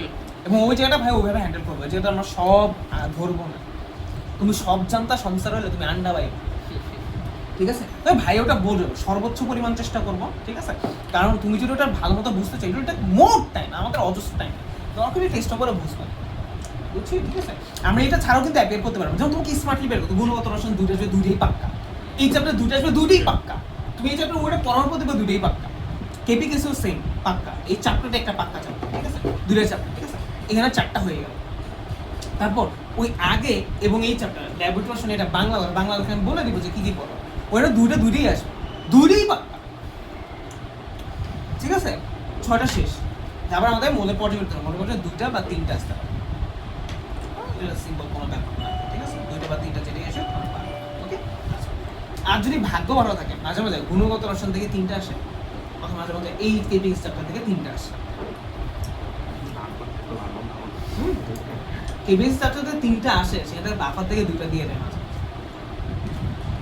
এবং ওই জায়গাটা ভাই ওইভাবে হ্যান্ডেল করবো, যেটা আমরা সব ধরবো না, তুমি সব জানতা সংসার হলে তুমি আন্ডা পাইবে, ঠিক আছে? তবে ভাই ওটা বলবো সর্বোচ্চ পরিমাণ চেষ্টা করবো, ঠিক আছে? কারণ তুমি যদি ওটা ভালো মতো বুঝতে চাই, এটা মোট টাইম আমাদের অজস্র টাইম দরকারি টেস্ট করে বুঝবে, বুঝছি, ঠিক আছে? আমরা এটা ছাড়াও কিন্তু অ্যাপ্লাই করতে পারবো। যেমন তোমাকে স্মার্টলি বের করতে গুণগত রসায়ন দুটো আসবে, দুটোই পাক্কা। এই চ্যাপ্টার দুটো আসবে, দুটোই পাক্কা। তুমি এই চ্যাপ্টার ওটা পড়ার পর দেখবে দুটোই পাক্কা। কেপিকেসিও সেম পাক্কা। এই চ্যাপ্টারটা একটা পাক্কা চ্যাপ্টার, ঠিক আছে? দুটোই চ্যাপ্টার, ঠিক আছে? এখানে 4টা হয়ে গেল। তারপর ওই আগে এবং এই চ্যাপ্টার ল্যাবরেটরি রসায়ন, এটা বাংলা আমি বলে দিব যে কি কি পড়ো। ওটা দুটোই আসবে, দুটোই পাক্কা, ঠিক আছে? 6টা শেষ। তারপর আমাদের মৌলের পর্যায়ক্রম, মনে করছে 2টা বা 3টা আসতে পারে। এটা সিম্পল কোনো ব্যাপার না, ঠিক আছে? 2টা বা 3টা যেটাই আসে ওকে। আর যদি ভাগ্য ভালো থাকে মাঝে মাঝে গুণগত রসায়ন থেকে 3টা আসে, অথবা মাঝে মাঝে এই কেপিং চ্যাপ্টার থেকে 3টা আসে। কেপিং চ্যাপ্টার থেকে 3টা আসে, সেটা বাফার থেকে 2টা দিয়ে দেয় মাঝে।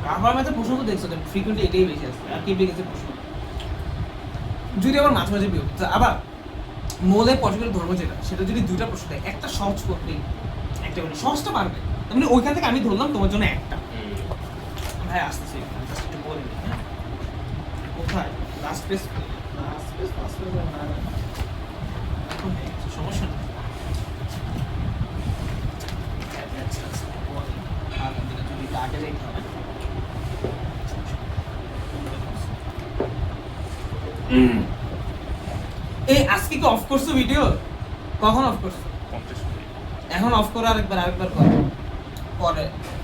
বাফার মধ্যে প্রশ্ন তো দেখছো তো ফ্রিকোয়েন্টলি এটাই বেশি আসছে, আর কেপিং এর প্রশ্ন যদি আবার মাঝে মাঝে বিয়োগ। আবার মৌলের পর্যায়ক্রমিক ধর্ম যেটা, সেটা যদি 2টা প্রশ্ন দেয়, একটা সহজ করবেই, একটা করে সহজটা পারবে। মানে ওইখান থেকে আমি ধরলাম তোমার জন্য একটা। ভাই আসতেছি, একটু বলে নিই, হ্যাঁ? কোথায় লাস্ট পেজ? সমস্যা নেই। যদি আগে দেখতে হবে। এই আজকে কি অফ করছো ভিডিও? কখন অফ করছো? 50 মিনিট। এখন অফ করো, আরেকবার কর পরে।